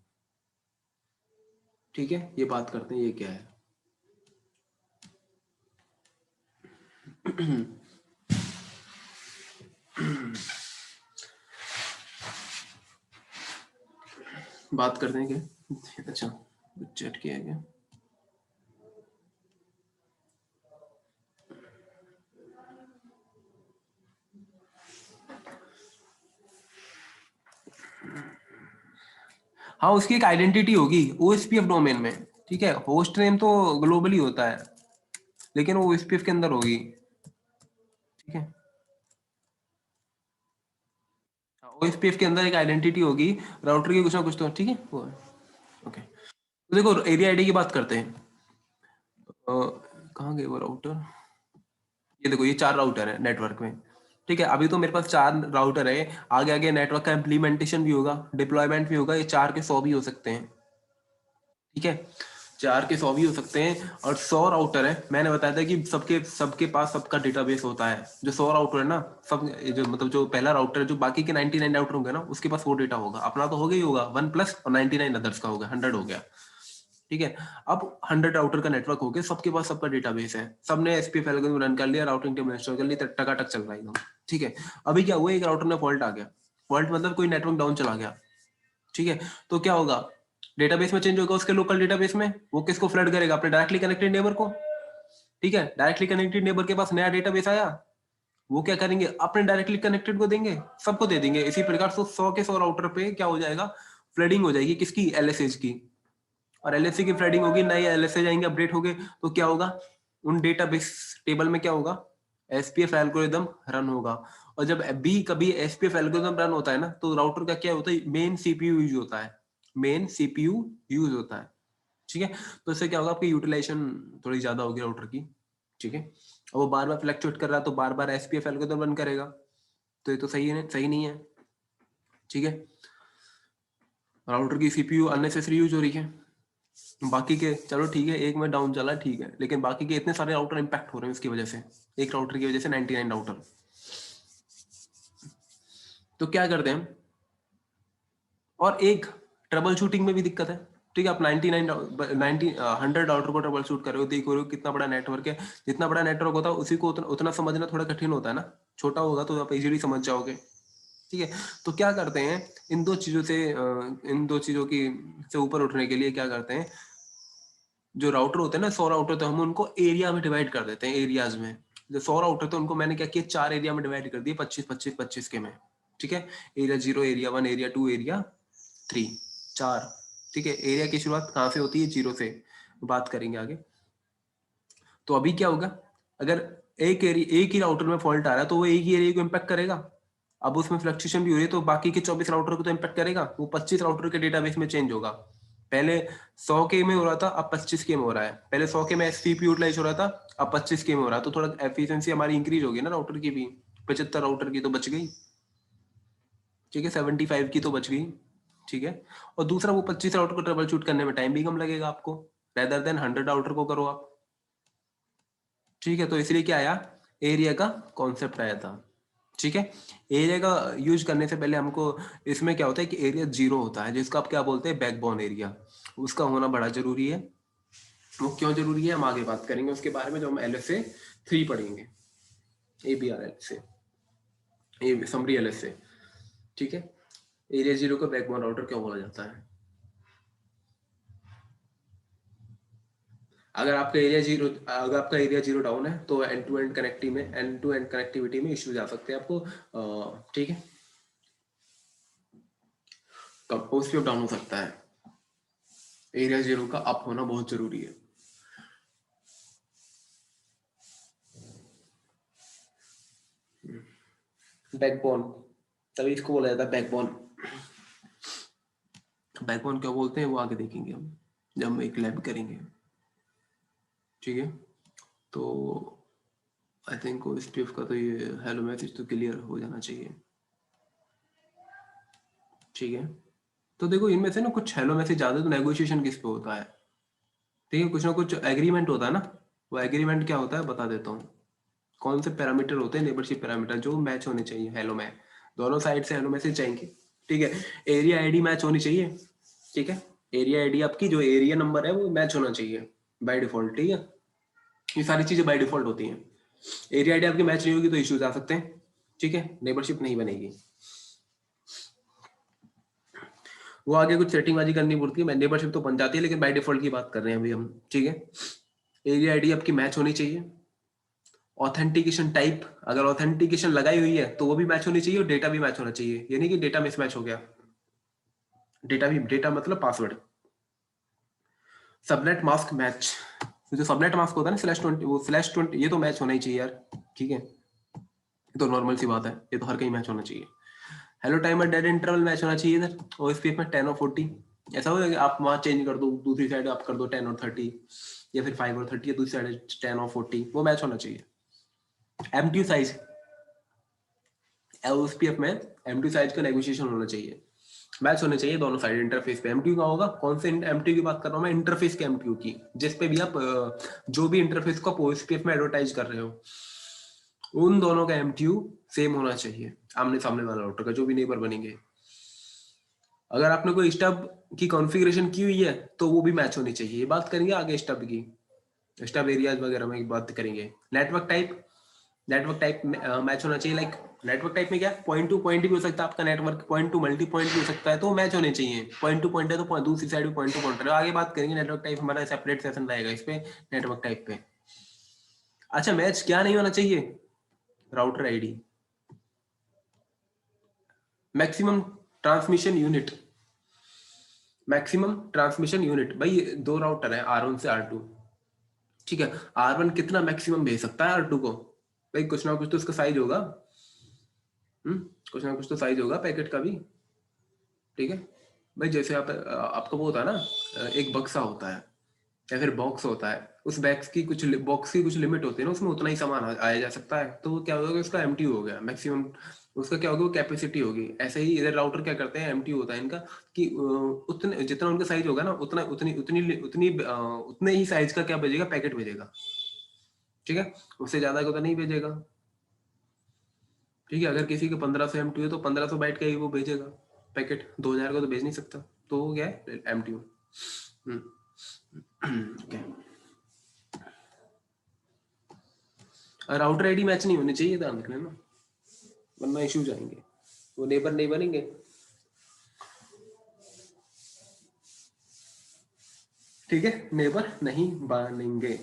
ठीक है, ये बात करते हैं ये क्या है। बात करते हैं क्या, अच्छा चैट किया है क्या, हाँ उसकी एक आइडेंटिटी होगी ओएसपीएफ डोमेन में। ठीक है, होस्ट नेम तो ग्लोबली होता है लेकिन वो ओएसपीएफ के अंदर होगी। ठीक है, ओएसपीएफ के अंदर एक आइडेंटिटी होगी राउटर की कुछ ना कुछ तो। ठीक है, वो है। ओके, तो देखो एरिया आईडी की बात करते हैं। कहाँ गए वो राउटर, ये देखो ये 4 राउटर है नेटवर्क में। ठीक है, अभी तो मेरे पास 4 राउटर है, आगे आगे नेटवर्क का इम्प्लीमेंटेशन भी होगा, डिप्लॉयमेंट भी होगा, ये 4 के 100 भी हो सकते हैं। ठीक है, 4 के 100 भी हो सकते हैं, और 100 राउटर है। मैंने बताया था कि सबके सबके पास सबका डेटाबेस होता है। जो 100 राउटर है ना, सब जो मतलब जो पहला राउटर है, जो बाकी के 99 राउटर होंगे ना, उसके पास वो डेटा होगा। अपना तो हो गया ही होगा 1 प्लस, और 99 अदर्स का होगा, 100 हो गया। ठीक है, अब 100 राउटर का नेटवर्क हो गया, सबके पास सबका डेटाबेस है, सबने एसपीएफ एल्गोरिथम रन कर लिया, राउटिंग टेबल इंस्टॉल कर ली, टकाटक चल रहा है एकदम। ठीक है, अभी क्या हुआ, एक राउटर में फॉल्ट आ गया। फॉल्ट मतलब कोई नेटवर्क डाउन चला गया। ठीक है, तो क्या होगा, डेटाबेस में चेंज होगा, उसके लोकल डेटाबेस में वो किसको फ्लड करेगा, अपने डायरेक्टली कनेक्टेड नेबर को। ठीक है, डायरेक्टली कनेक्टेड नेबर के पास नया डेटाबेस आया, वो क्या करेंगे, अपने डायरेक्टली कनेक्टेड को देंगे, सबको दे देंगे। इसी प्रकार से 100 के 100 राउटर पे क्या हो जाएगा, फ्लडिंग हो जाएगी, किसकी, एलएसएच की। और एलएससी की फ्लडिंग होगी, नए एलएसए जाएंगे, अपडेट हो गए, तो क्या होगा, उन डेटाबेस टेबल में क्या होगा, एसपीएफ एल्गोरिदम रन होगा। और जब भी कभी एसपीएफ एल्गोरिदम रन होता है ना, तो राउटर का क्या होता है, मेन सीपीयू यूज होता है, मेन सीपीयू यूज होता है। ठीक है, तो इससे क्या होगा, आपकी यूटिलाइजेशन थोड़ी ज्यादा होगी राउटर की। ठीक है, और वो बार बार फ्लक्चुएट कर रहा है तो बार बार एसपीएफ एल्गोरिदम रन करेगा, तो ये तो सही है, सही नहीं है। ठीक है, राउटर की सीपीयू अननेसेसरी यूज हो रही है। बाकी के चलो ठीक है, एक में डाउन चला ठीक है, लेकिन बाकी के इतने सारे राउटर इंपैक्ट हो रहे हैं इसकी वजह से, एक राउटर की वजह से 99 राउटर। तो क्या करते हैं, और एक ट्रबल शूटिंग में भी दिक्कत है। ठीक है, आप 100 राउटर को ट्रबल शूट कर रहे हो, देख रहे हो कितना बड़ा नेटवर्क है। जितना बड़ा नेटवर्क होता है उसी को उतना समझना थोड़ा कठिन होता है ना, छोटा होगा तो आप इजीली समझ जाओगे। ठीक है, तो क्या करते हैं, इन दो चीजों से इन दो चीजों की से ऊपर उठने के लिए क्या करते हैं, जो राउटर होते हैं ना, 100 राउटर, तो हम उनको एरिया में डिवाइड कर देते हैं, एरियाज में। जो 100 राउटर थे उनको मैंने क्या किया, 4 एरिया में डिवाइड कर दिए, 25-25-25 के में। ठीक है, एरिया 0, एरिया 1, एरिया 2, एरिया 3, 4। ठीक है, एरिया की शुरुआत कहाँ से होती है, 0 से, बात करेंगे आगे। तो अभी क्या होगा, अगर एक ही राउटर में फॉल्ट आ रहा है तो वो एक ही एरिया को इम्पैक्ट करेगा। अब उसमें फ्लक्चुएशन भी हो रही है तो बाकी के 24 राउटर को तो इम्पेक्ट करेगा, वो 25 राउटर के डेटाबेस में चेंज होगा। पहले 100 के में हो रहा था, अब 25 के में हो रहा है। पहले 100 के में सीपीयू यूटिलाइज हो रहा था, अब 25 के में हो रहा है, तो थोड़ा एफिशिएंसी हमारी इंक्रीज होगी ना राउटर की भी। 75 राउटर की तो बच गई, ठीक है, 75 की तो बच गई, ठीक है। और दूसरा वो 25 राउटर को ट्रबल शूट करने में टाइम भी कम लगेगा आपको, रेदर देन 100 राउटर को करो आप, ठीक है। तो इसलिए क्या आया, एरिया का कॉन्सेप्ट आया था, ठीक है। एरिया का यूज करने से पहले हमको इसमें क्या होता है कि एरिया 0 होता है, जिसको आप क्या बोलते हैं, बैकबोन एरिया, उसका होना बड़ा जरूरी है। वो क्यों जरूरी है हम आगे बात करेंगे उसके बारे में, जो हम LSA 3 पढ़ेंगे, ABR से, समरी LSA, ठीक है। एरिया 0 को बैकबोन राउटर क्यों बोला जाता है? अगर आपका एरिया 0 डाउन है तो एंड टू एंड कनेक्टिविटी में इश्यूज आ सकते हैं आपको, ठीक है। OSPF डाउन हो सकता है, एरिया 0 का अप होना बहुत जरूरी है। बैकबोन, तभी इसको बोला जाता है बैकबोन। बैकबोन क्या बोलते हैं वो आगे देखेंगे हम जब हम एक लैब करेंगे, ठीक है। तो आई थिंक OSPF का तो ये हेलो मैसेज तो क्लियर हो जाना चाहिए, ठीक है। तो देखो इनमें से ना कुछ हेलो मैसेज ज्यादा तो नेगोशिएशन किस पे होता है, ठीक है, कुछ ना कुछ एग्रीमेंट होता है ना। वो एग्रीमेंट क्या होता है बता देता हूँ। कौन से पैरामीटर होते हैं, नेबरशिप पैरामीटर जो मैच होने चाहिए, हेलो में दोनों साइड से हेलो मैसेज चाहिए, ठीक है। एरिया आईडी मैच होनी चाहिए, ठीक है। एरिया आईडी आपकी जो एरिया नंबर है वो मैच होना चाहिए बाय डिफॉल्ट, ठीक है। ये सारी चीजें बाय डिफॉल्ट होती हैं। एरिया आईडी आपकी मैच नहीं होगी तो इश्यूज आ सकते हैं, ठीक है, नेबरशिप नहीं बनेगी। वो आगे कुछ सेटिंग बाजी करनी पड़ती है, मेंबरशिप तो बन जाती है लेकिन बाय डिफॉल्ट की बात कर रहे हैं अभी हम, ठीक है। एरिया आईडी आपकी मैच होनी चाहिए। ऑथेंटिकेशन टाइप, अगर ऑथेंटिकेशन लगाई हुई है तो वो भी मैच होनी चाहिए और डेटा भी मैच होना चाहिए, ये नहीं कि डेटा मिसमैच हो गया। डेटा मतलब पासवर्ड। सबनेट मास्क मैच, जो सबनेट मास्क होता है ना /20, वो /20 ये तो मैच होना ही चाहिए यार, ठीक है। ये तो नॉर्मल सी बात है, ये तो हर कहीं मैच होना चाहिए। Hello timer dead interval match होना चाहिए इधर OSPF में 10 और 40। ऐसा हो कि आप वहां चेंज कर दो, दूसरी साइड आप कर दो 10 और 30, या फिर 5 और 30, या दूसरी साइड 10 और 40, वो मैच होना चाहिए। MTU साइज, OSPF में MTU साइज का नेगोशिएशन होना चाहिए, मैच होने चाहिए दोनों साइड इंटरफेस पे। MTU का होगा, कौन से MTU की बात कर रहा हूँ मैं, इंटरफेस के MTU की, जिस पे भी आप जो भी इंटरफेस को आप OSPF में एडवर्टाइज कर रहे हो, उन दोनों का MTU सेम होना चाहिए, आमने सामने वाला राउटर का जो भी नेबर बनेंगे। अगर आपने कोई स्टब की कॉन्फ़िगरेशन की हुई है तो वो भी मैच होनी चाहिए, ये बात करेंगे आगे स्टब की, स्टब एरियाज वगैरह में बात करेंगे। Network type, network type match होना चाहिए, लाइक नेटवर्क टाइप में क्या, पॉइंट टू पॉइंट भी हो सकता है आपका network, point two multi point भी हो सकता है, तो मैच होने चाहिए। पॉइंट टू पॉइंट है तो दूसरी साइड भी पॉइंट टू पॉइंट है। आगे बात करेंगे नेटवर्क टाइप, हमारा सेपरेट सेशन रहेगा इस पे, नेटवर्क टाइप पे। अच्छा मैच क्या नहीं होना चाहिए, router ID, maximum transmission unit, maximum transmission unit. भाई दो राउटर है R1 से R2, ठीक है। R1 कितना मैक्सिमम भेज सकता है R2 को, भाई कुछ ना कुछ तो उसका साइज होगा, कुछ ना कुछ तो साइज होगा पैकेट का भी, ठीक है। भाई जैसे आपका वो होता है ना, एक बक्सा होता है या फिर बॉक्स होता है, उस बॉक्स की कुछ लिमिट होती है ना, उसमें उतना ही सामान आया जा सकता है, तो वो क्या होगा, उसका MTU हो गया मैक्सिमम, उसका क्या होगा, वो कैपेसिटी होगी। ऐसे ही इधर राउटर क्या करते हैं, MTU होता है इनका, कि उतने जितना उनका साइज होगा ना, उतना उतनी उतनी उतनी उतने ही साइज का क्या भेजेगा, पैकेट भेजेगा, ठीक है। उससे ज्यादा का तो नहीं भेजेगा, ठीक है। अगर किसी के 1500 MTU है तो 1500 बाइट का ही वो भेजेगा पैकेट, 2000 का तो भेज नहीं सकता, तो वो क्या है MTU। okay. Router ID match नहीं होनी चाहिए, ध्यान रखना ना, वरना इश्यूज आएंगे, वो नेबर नहीं बनेंगे, ठीक है, नेबर नहीं बनेंगे।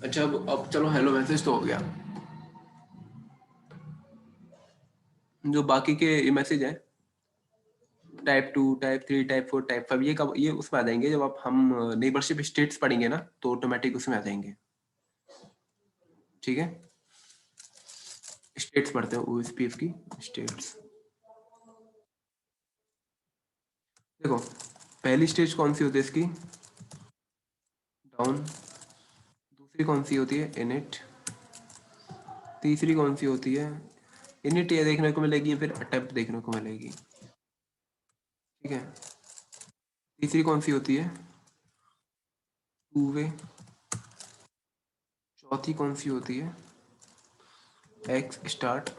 अच्छा अब चलो हेलो मैसेज तो हो गया, जो बाकी के मैसेज हैं टाइप 2, टाइप 3, टाइप 4, टाइप 5, ये उसमें आ जाएंगे जब आप हम नेबरशिप स्टेट्स पढ़ेंगे ना, तो ऑटोमेटिक उसमें आ जाएंगे। ठीक है, स्टेट्स पढ़ते हैं ओएसपीएफ की स्टेट्स। देखो पहली स्टेज कौन सी होती है इसकी, डाउन। दूसरी कौन सी होती है, इनिट। तीसरी कौन सी होती है, इनिट ये देखने को मिलेगी, फिर अटेम्प्ट देखने को मिलेगी। ठीक है, तीसरी कौन सी होती है, टू वे। चौथी कौन सी होती है, एक्स स्टार्ट।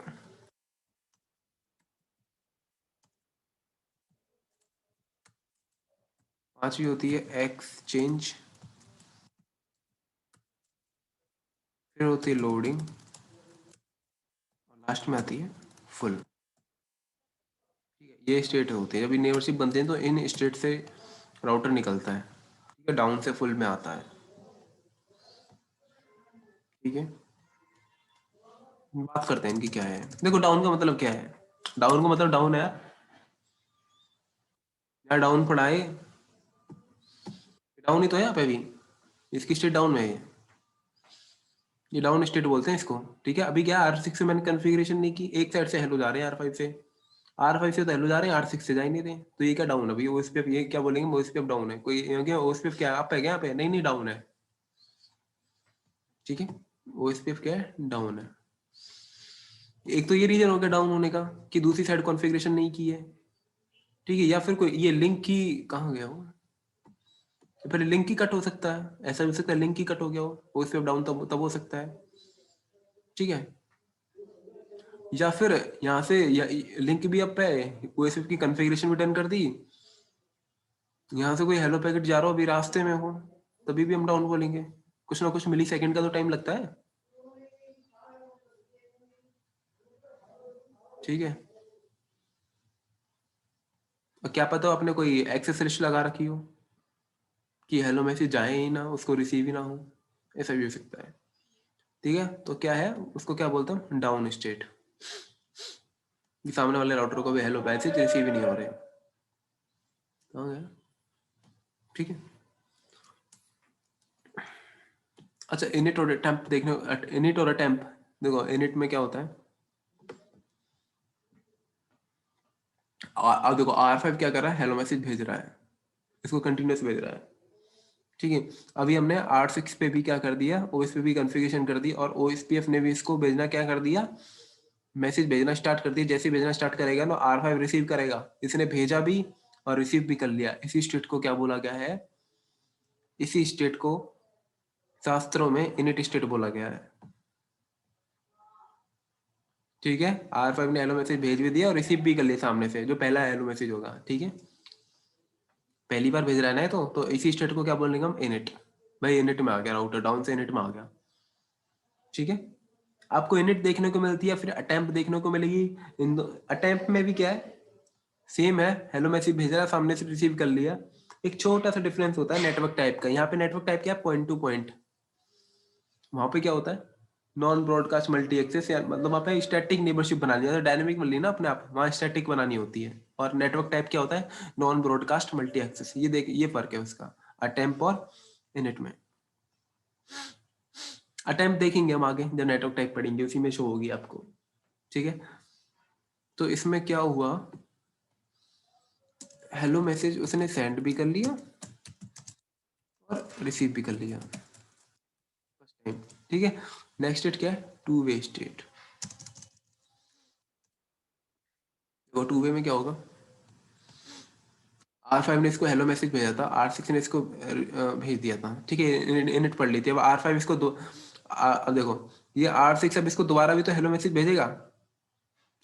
पांचवी होती है एक्स चेंज। फिर होती है लोडिंग, और लास्ट में आती है फुल। ठीक है, ये स्टेट होती है जब नेबरशिप बनते हैं, तो इन स्टेट से राउटर निकलता है। ठीक है, डाउन से फुल में आता है। ठीक है, बात करते हैं इनकी क्या है। देखो डाउन का मतलब क्या है, डाउन का मतलब डाउन है यार, डाउन पढ़ा है, डाउन ही तो है यहाँ पे भी, इसकी स्टेट डाउन में है ये डाउन स्टेट बोलते हैं इसको। ठीक है, अभी क्या R6 से मैंने कॉन्फ़िगरेशन नहीं की, एक साइड से हेलो जा रहे हैं R5 से, R5 से तो हेलो जा रहे हैं, R6 से जा ही नहीं रहे, तो ये क्या डाउन है अभी ओएसपीएफ, ये क्या बोलेंगे ओएसपीएफ डाउन है, कोई क्या ओएसपीएफ क्या अप है क्या यहाँ पे, नहीं नहीं डाउन है। ठीक है, ओएसपीएफ क्या है, डाउन है। एक तो ये रीजन हो गया डाउन होने का कि दूसरी साइड कॉन्फ़िगरेशन नहीं की है। ठीक है, या फिर कोई ये लिंक की कहाँ गया वो, फिर लिंक ही कट हो सकता है, ऐसा भी हो सकता है लिंक ही कट हो गया हो, ओएसपीएफ डाउन तब हो सकता है। ठीक है, या फिर यहाँ से लिंक भी अप है, ओएसपीएफ की कॉन्फ़िगरेशन भी डन कर दी, यहाँ से कोई हेलो पैकेट जा रहा हो अभी रास्ते में हो, तभी भी हम डाउन बोलेंगे, कुछ ना कुछ मिली सेकेंड का तो टाइम लगता है। ठीक है, और क्या पता आपने कोई एक्सेस लिस्ट लगा रखी हो कि हेलो मैसेज जाए ही ना, उसको रिसीव ही ना हो, ऐसा भी हो सकता है। ठीक है, तो क्या है उसको क्या बोलते हैं, डाउन स्टेट, कि सामने वाले राउटर को भी हेलो मैसेज रिसीव ही नहीं हो रहे। हो गया। ठीक है, अच्छा इनिट और अटेम्प्ट देखने, इनिट और अटेम्प्ट देखो, इनिट में क्या होता है, अब देखो R5 क्या कर रहा है, हेलो मैसेज भेज रहा है, इसको कंटिन्यूस भेज रहा है। ठीक है, अभी हमने R6 पे भी क्या कर दिया, OS पे भी कॉन्फ़िगरेशन कर दी, और OSPF ने भी इसको भेजना क्या कर दिया, मैसेज भेजना स्टार्ट कर दिया। जैसे ही भेजना स्टार्ट करेगा ना, R5 रिसीव करेगा, इसने भेजा भी और रिसीव भी कर लिया। इसी स्टेट को क्या बोला गया है, इसी स्टेट को शास्त्रों में इनिट स्टेट बोला गया है। ठीक है, R5 ने हेलो मैसेज भेज भी दिया और रिसीव भी कर लिया सामने से, जो पहला हेलो मैसेज होगा। ठीक है, पहली बार भेज रहा है ना, तो इसी स्टेट को क्या बोलेंगे हम, इनिट। भाई इनिट में आ गया, राउटर डाउन से इनिट में आ गया। ठीक है, आपको इनिट देखने को मिलती है, फिर अटेम्प्ट देखने को मिलेगी। इन दो अटेम्प्ट में भी क्या है, सेम है, हेलो मैसेज भेज रहा है, सामने से रिसीव कर लिया। एक छोटा सा डिफरेंस होता है नेटवर्क टाइप का, यहाँ पे नेटवर्क टाइप क्या है, पॉइंट टू पॉइंट। वहां पे क्या होता है, नॉन ब्रॉडकास्ट मल्टी एक्सेस, या मतलब वहाँ पे स्टैटिक नेबरशिप बनानी है, डायनेमिक मिल रही ना अपने आप, वहाँ स्टैटिक बनानी होती है। और नेटवर्क टाइप क्या होता है, नॉन ब्रॉडकास्ट मल्टी एक्सेस। ये देख, ये फर्क है उसका अटेम्प और इनिट में। अटेम्प्ट देखेंगे हम आगे जब नेटवर्क टाइप पढ़ेंगे, उसी में शो होगी आपको। ठीक है, तो इसमें क्या हुआ, हेलो मैसेज उसने सेंड भी कर लिया और रिसीव भी कर लिया फर्स्ट टाइम। ठीक है, नेक्स्ट स्टेट क्या है, टू वे स्टेट। वो टू वे में क्या होगा, R5 ने इसको हेलो मैसेज भेजा था, R6 ने इसको भेज दिया था। ठीक है, इनिट पढ़ ली थी। अब R5 इसको दो, अब देखो ये R6 अब इसको दोबारा भी तो हेलो मैसेज भेजेगा,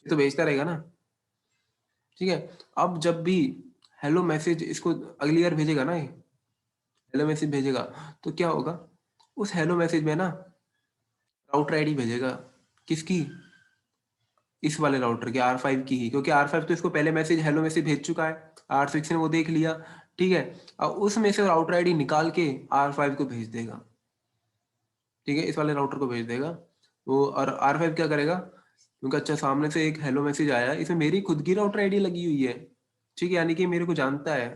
ये तो भेजता रहेगा ना। ठीक है, अब जब भी हेलो मैसेज इसको अगली बार भेजेगा ना, हेलो मैसेज भेजेगा, तो क्या होगा, उस हेलो मैसेज में ना राउटर आईडी भेजेगा, किसकी, इस वाले राउटर की, R5 की ही, क्योंकि R5 तो इसको पहले मैसेज हेलो मैसेज भेज चुका है, R6 ने वो देख लिया। ठीक है, अब उसमें से राउटर आईडी निकाल के R5 को भेज देगा। ठीक है, इस वाले राउटर को भेज देगा वो, और R5 क्या करेगा, उनका अच्छा सामने से एक हेलो मैसेज आया, इसमें मेरी खुद की राउटर आईडी लगी हुई है, ठीक है, यानी कि मेरे को जानता है,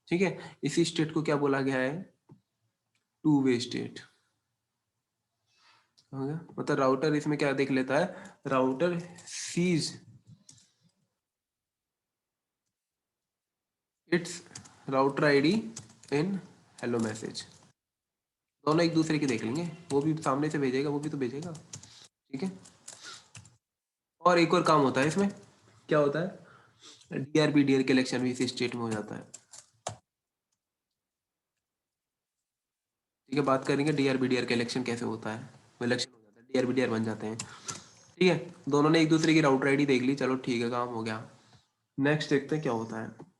ठीक है। इसी स्टेट को क्या बोला गया है, टू वे स्टेट हो गया। मतलब राउटर इसमें क्या देख लेता है, router sees its router ID in hello message. दोनों एक दूसरे की देख लेंगे, वो भी सामने से भेजेगा, वो भी तो भेजेगा, ठीक है। और एक और काम होता है इसमें, क्या होता है, डीआर कलेक्शन भी इसी स्टेट में हो जाता है, ठीक है। बात करेंगे डीआर कलेक्शन कैसे होता है, वो इलेक्शन हो जाता है, डीआर बन जाते हैं, ठीक है। दोनों ने एक दूसरे की राउटर आईडी देख ली, चलो ठीक है, काम हो गया। नेक्स्ट देखते हैं क्या होता है।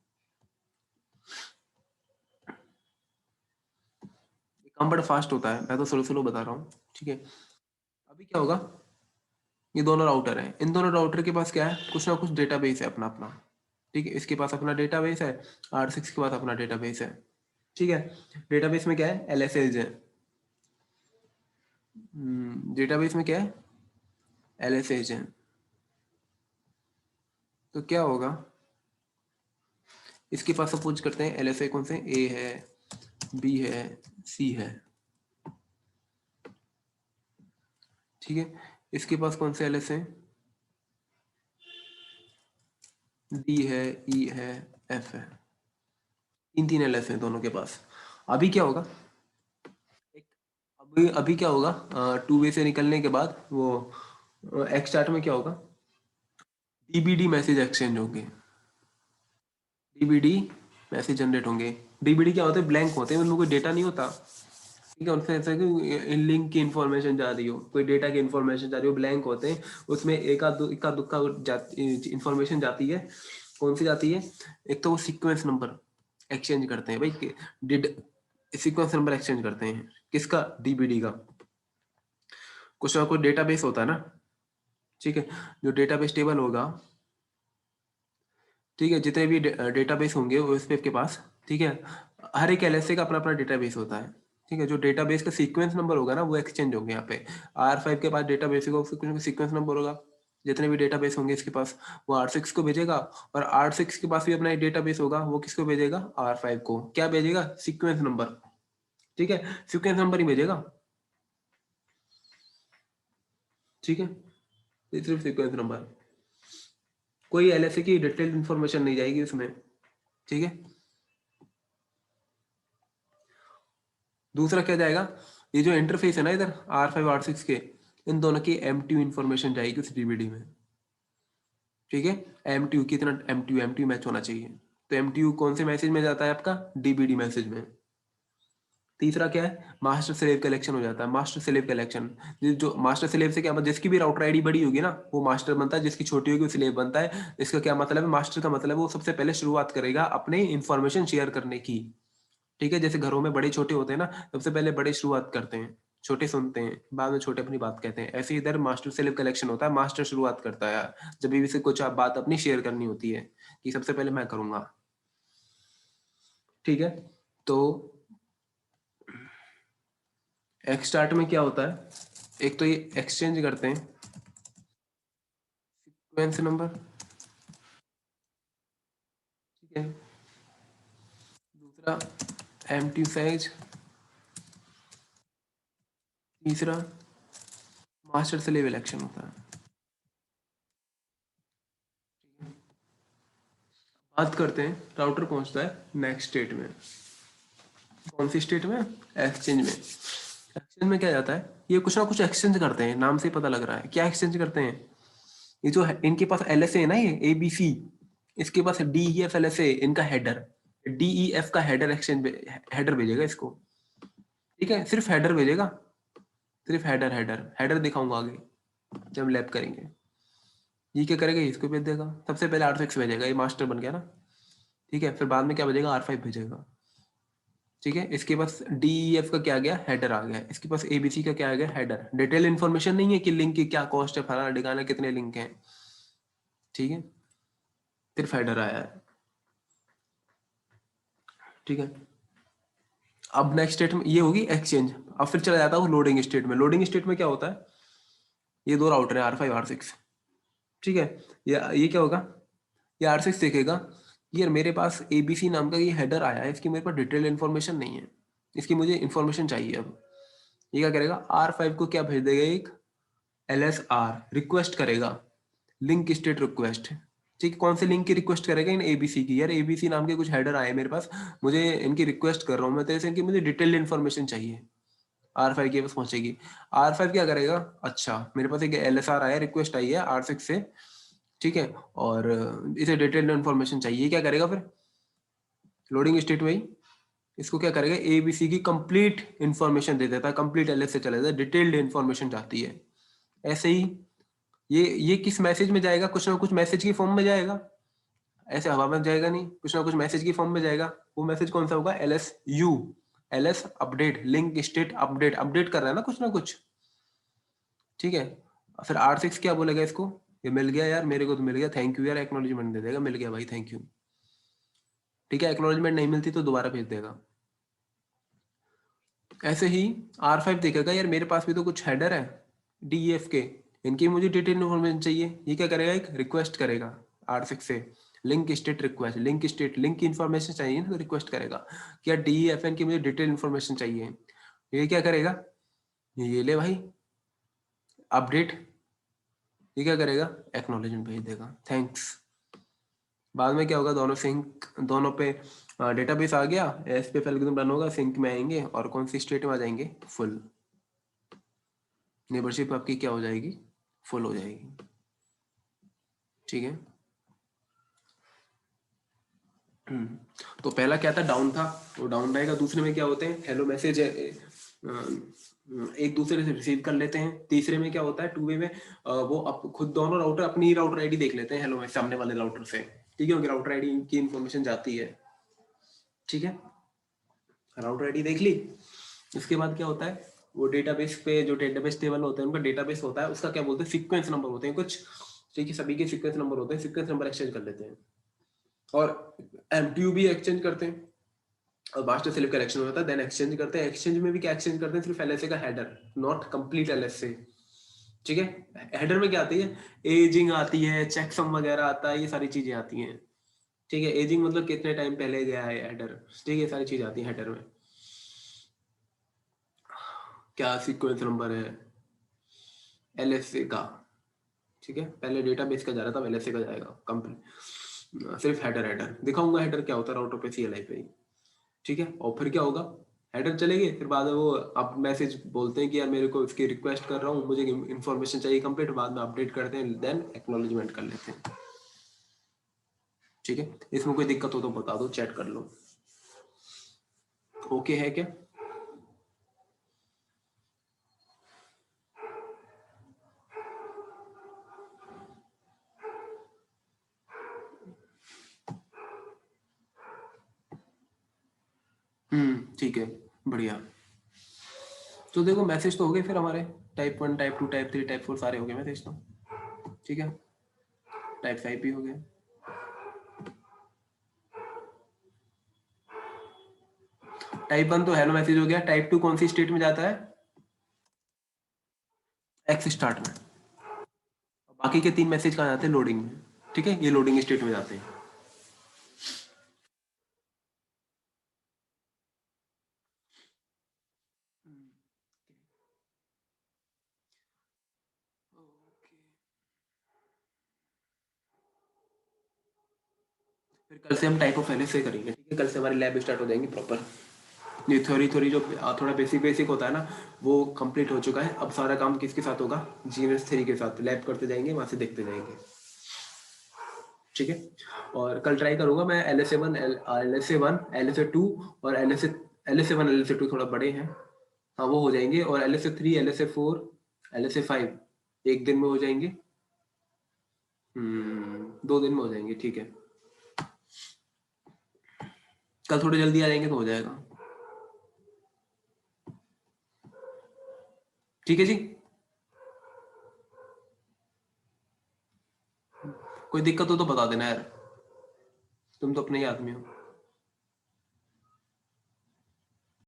काम बड़ा फास्ट होता है, मैं तो स्लो स्लो बता रहा हूँ, ठीक है। अभी क्या होगा, ये दोनों राउटर हैं, इन दोनों राउटर के पास क्या है, कुछ ना कुछ डेटाबेस है अपना अपना, ठीक है। इसके पास अपना डेटाबेस है, R6 के पास अपना डेटाबेस है, ठीक है। डेटाबेस में क्या है, LSAs है, डेटाबेस में क्या है, LSAs है। तो क्या होगा, इसके पास सपोज करते हैं LSA कौन से, A है, B है, C है, ठीक है। इसके पास कौन से LSA, D है, E है, F है, तीन तीन LS है दोनों के पास। अभी क्या होगा, एक अभी अभी क्या होगा, टू वे से निकलने के बाद वो एक्स चार्ट में क्या होगा, डीबीडी मैसेज एक्सचेंज होंगे, डीबीडी मैसेज जनरेट होंगे। डीबीडी क्या होते हैं, ब्लैंक होते हैं, उनमें कोई डेटा नहीं होता, ठीक है। उनसे ऐसा कि इन लिंक की इन्फॉर्मेशन जा रही हो, कोई डेटा की इन्फॉर्मेशन जा रही हो, ब्लैंक होते हैं, उसमें इक्का दुक्का इन्फॉर्मेशन जाती है। कौन सी जाती है, एक तो वो सीक्वेंस नंबर एक्सचेंज करते हैं भाई, डिड सीक्वेंस नंबर एक्सचेंज करते हैं, किसका, डीबीडी का। कुछ ना कुछ डेटाबेस होता है ना, ठीक है। जो डेटाबेस टेबल होगा, ठीक है, जितने भी डेटाबेस होंगे वो इस पे आपके पास, ठीक है। हर एक एलएसए का अपना अपना डेटाबेस होता है, ठीक है। जो डेटाबेस का सीक्वेंस नंबर होगा ना, वो एक्सचेंज होंगे यहाँ पे। R5 के पास डेटाबेस होगा, उसका कुछ ना कुछ सीक्वेंस नंबर होगा, जितने भी डेटाबेस होंगे इसके पास, वो R6 को भेजेगा। और R6 के पास भी अपना एक डेटाबेस होगा, वो किसको भेजेगा, R5 को। क्या भेजेगा, सीक्वेंस नंबर, ठीक है, सीक्वेंस नंबर ही भेजेगा, ठीक है। ये सिर्फ सीक्वेंस नंबर, कोई एलएसए की डिटेल इन्फॉर्मेशन नहीं जाएगी उसमें, ठीक है। दूसरा क्या जाएगा, ये जो इंटरफेस है ना इधर R5 R6 के, इन दोनों की MTU इन्फॉर्मेशन जाएगी उस डीबीडी में, ठीक है। MTU कितना, MTU मैच होना चाहिए। तो MTU कौन से मैसेज में जाता है आपका, डीबीडी मैसेज में। तीसरा क्या है, मास्टर स्लेव कलेक्शन हो जाता है, मास्टर स्लेव कलेक्शन। जो मास्टर स्लेव से क्या मतलब, जिसकी भी राउटर आईडी बड़ी होगी ना वो मास्टर बनता है, जिसकी छोटी होगी वो स्लेव बनता है। इसका क्या मतलब है, मास्टर का मतलब है वो सबसे पहले शुरुआत करेगा अपने इंफॉर्मेशन शेयर करने की, ठीक है। जैसे घरों में बड़े छोटे होते हैं ना, सबसे पहले बड़े शुरुआत करते हैं, छोटे सुनते हैं, बाद में छोटे अपनी बात कहते हैं। ऐसे इधर मास्टर स्लेव कलेक्शन होता है, मास्टर शुरुआत करता है जब भी से कुछ बात अपनी शेयर करनी होती है, कि सबसे पहले मैं करूंगा, ठीक है। तो एक्सटार्ट में क्या होता है, एक तो ये एक्सचेंज करते हैं सीक्वेंस नंबर, ठीक है। दूसरा एम्प्टी साइज, तीसरा मास्टर स्लेव इलेक्शन होता है। बात करते हैं, राउटर पहुंचता है नेक्स्ट स्टेट में, कौन सी स्टेट में, एक्सचेंज में। एक्सचेंज में क्या जाता है, ये कुछ ना कुछ एक्सचेंज करते हैं, नाम से ही पता लग रहा है क्या एक्सचेंज करते हैं। ये जो है, इनके पास LSA है ना, ये ABC, इसके पास DEF LSA, इनका हेडर, DEF का हेडर एक्सचेंज, हेडर भेजेगा इसको, ठीक है। सिर्फ हेडर भेजेगा, सिर्फ हेडर हेडर हेडर दिखाऊंगा आगे जब लैब करेंगे। ये क्या करेगा, इसको भेज देगा, सबसे पहले R6 भेजेगा, ये मास्टर बन गया ना, ठीक है। फिर बाद में क्या भेजेगा, R5 भेजेगा, ठीक है। इसके पास DEF का क्या आ गया, हेडर आ गया। इसके पास ABC का क्या आ गया, हेडर। डिटेल इन्फॉर्मेशन नहीं है कि लिंक की क्या कॉस्ट है, फलाना डिगाना, कितने लिंक हैं, ठीक है। सिर्फ हेडर आया है, ठीक है। अब नेक्स्ट स्टेट में ये होगी एक्सचेंज। अब फिर चला जाता हूँ लोडिंग स्टेट में। लोडिंग स्टेट में क्या होता है, ये दो राउटर है R5 R6, ठीक है। ये क्या होगा, ये R6 देखेगा यार मेरे पास ABC नाम का ये हेडर आया है, इसकी मेरे पास डिटेल इन्फॉर्मेशन नहीं है, इसकी मुझे इन्फॉर्मेशन चाहिए। अब ये क्या करेगा, R5 को क्या भेज देगा, एक LSR रिक्वेस्ट करेगा, लिंक स्टेट रिक्वेस्ट, ठीक है। कौन से लिंक की रिक्वेस्ट करेगा, इन ABC की, यार ABC नाम के कुछ हेडर आए मेरे पास, मुझे इनकी रिक्वेस्ट कर रहा हूँ मैं तेरे से, इनकी मुझे डिटेल्ड इन्फॉर्मेशन चाहिए। R5 के पास पहुंचेगी। R5 क्या करेगा, अच्छा मेरे पास एक LSR आया, रिक्वेस्ट आई है R6 से, ठीक है, और इसे डिटेल्ड इन्फॉर्मेशन चाहिए, क्या करेगा फिर, लोडिंग स्टेट में ही इसको क्या करेगा, ABC की कंप्लीट इन्फॉर्मेशन दे देता है, कंप्लीट LS से चला जाता है, डिटेल्ड इन्फॉर्मेशन चाहती है। ऐसे ही ये किस मैसेज में जाएगा, कुछ ना कुछ मैसेज की फॉर्म में जाएगा, ऐसे हवा में जाएगा नहीं, कुछ ना कुछ मैसेज की फॉर्म में जाएगा। वो मैसेज कौन सा होगा, LS update, link state update, update कर रहा है ना कुछ ना कुछ, ठीक है। फिर R6 क्या बोलेगा इसको, ये मिल गया यार मेरे को, तो मिल गया, थैंक यू यार, एक्नॉलेजमेंट दे देगा, मिल गया भाई थैंक यू, ठीक है। एक्नॉलेजमेंट नहीं मिलती तो दोबारा भेज देगा। ऐसे ही R5 देखेगा यार मेरे पास भी तो कुछ हेडर है DEF के, इनकी मुझे डिटेल इन्फॉर्मेशन चाहिए, ये क्या करेगा, एक रिक्वेस्ट करेगा R6 से, link state request, link state, link की इन्फॉर्मेशन चाहिए ना, तो रिक्वेस्ट करेगा कि यार DEFN की मुझे डिटेल इन्फॉर्मेशन चाहिए। ये क्या करेगा, ये ले भाई अपडेट, ये क्या करेगा, एक्नॉलेजमेंट भेज देगा, थैंक्स। बाद में क्या होगा, दोनों सिंक, दोनों पे डेटाबेस आ गया, SPF एल्गोरिथम रन होगा, सिंक में आएंगे और कौन सी स्टेट में आ जाएंगे, फुल, नेबरशिप आपकी क्या हो जाएगी, फुल हो जाएगी, ठीक है। तो पहला क्या था, डाउन था, तो डाउन रहेगा। दूसरे में क्या होते हैं, हेलो मैसेज एक दूसरे से रिसीव कर लेते हैं। तीसरे में क्या होता है, टू वे में वो खुद दोनों राउटर अपनी राउटर आईडी देख लेते हैं, हेलो में सामने वाले राउटर से, ठीक है, उनकी राउटर आईडी की इन्फॉर्मेशन जाती है, ठीक है। राउटर आईडी देख ली, उसके बाद क्या होता है, वो डेटाबेस पे जो डेटाबेस टेबल होते हैं, उनका डेटाबेस होता है, उसका क्या बोलते हैं, सीक्वेंस नंबर होते हैं कुछ, ठीक है, सभी के सीक्वेंस नंबर होते हैं, सीक्वेंस नंबर एक्सचेंज कर लेते हैं, और MTU भी एक्सचेंज करते हैं, और मास्टर स्लेव कलेक्शन होता है, देन एक्सचेंज करते हैं। एक्सचेंज में भी क्या एक्सचेंज करते हैं, सिर्फ LSA का हेडर, नॉट कंप्लीट LSA, ठीक है। हेडर में क्या आती है, एजिंग आती है, चेकसम वगैरह आता है, ये सारी चीजें आती हैं, ठीक है। एजिंग मतलब कितने टाइम पहले गया है हेडर, ठीक है, सारी चीजें आती हैं हेडर में। क्या सीक्वेंस नंबर है LSA का, ठीक है, पहले डेटाबेस का जा रहा था, LSA का जाएगा कंप्लीट, सिर्फ हेडर, हेडर दिखाऊंगा, हेडर क्या होता है राउटर पे, CLI पे ही, ठीक है। और फिर क्या होगा, हेडर चलेंगे, फिर बाद में वो आप मैसेज बोलते हैं कि यार मेरे को इसकी रिक्वेस्ट कर रहा हूँ, मुझे इन्फॉर्मेशन चाहिए कंप्लीट, बाद में अपडेट करते हैं, देन एक्नॉलेजमेंट कर लेते हैं, ठीक है। इसमें कोई दिक्कत हो तो बता दो, चैट कर लो, ओके है क्या। ठीक है, बढ़िया। तो देखो मैसेज तो हो गए फिर हमारे, टाइप 1 टाइप 2 टाइप 3 टाइप 4 सारे हो गए मैसेज तो, ठीक है। टाइप 5 भी हो गया। टाइप 1 तो हेलो मैसेज हो गया, टाइप 2 कौन सी स्टेट में जाता है, एक्स स्टार्ट में। बाकी के 3 मैसेज कहाँ जाते हैं, लोडिंग में, ठीक है, ये लोडिंग स्टेट में जाते हैं। फिर कल से हम टाइप ऑफ LSA करेंगे, ठीक है, कल से हमारी लैब स्टार्ट हो जाएंगी प्रॉपर। ये थ्योरी थ्योरी जो थोड़ा बेसिक बेसिक होता है ना, वो कंप्लीट हो चुका है। अब सारा काम किसके साथ होगा, GNS3 के साथ, लैब करते जाएंगे, वहां से देखते जाएंगे, ठीक है। और कल ट्राई करूंगा मैं LSA1 LSA1 LSA2 और LSA1 LSA2 थोड़ा बड़े हैं, हाँ वो हो जाएंगे, और LSA3 LSA4 LSA5 एक दिन में हो जाएंगे, 2 दिन में हो जाएंगे, ठीक है। कल थोड़े जल्दी आ जाएंगे तो हो जाएगा, ठीक है जी। कोई दिक्कत हो तो बता देना यार, तुम तो अपने ही आदमी हो।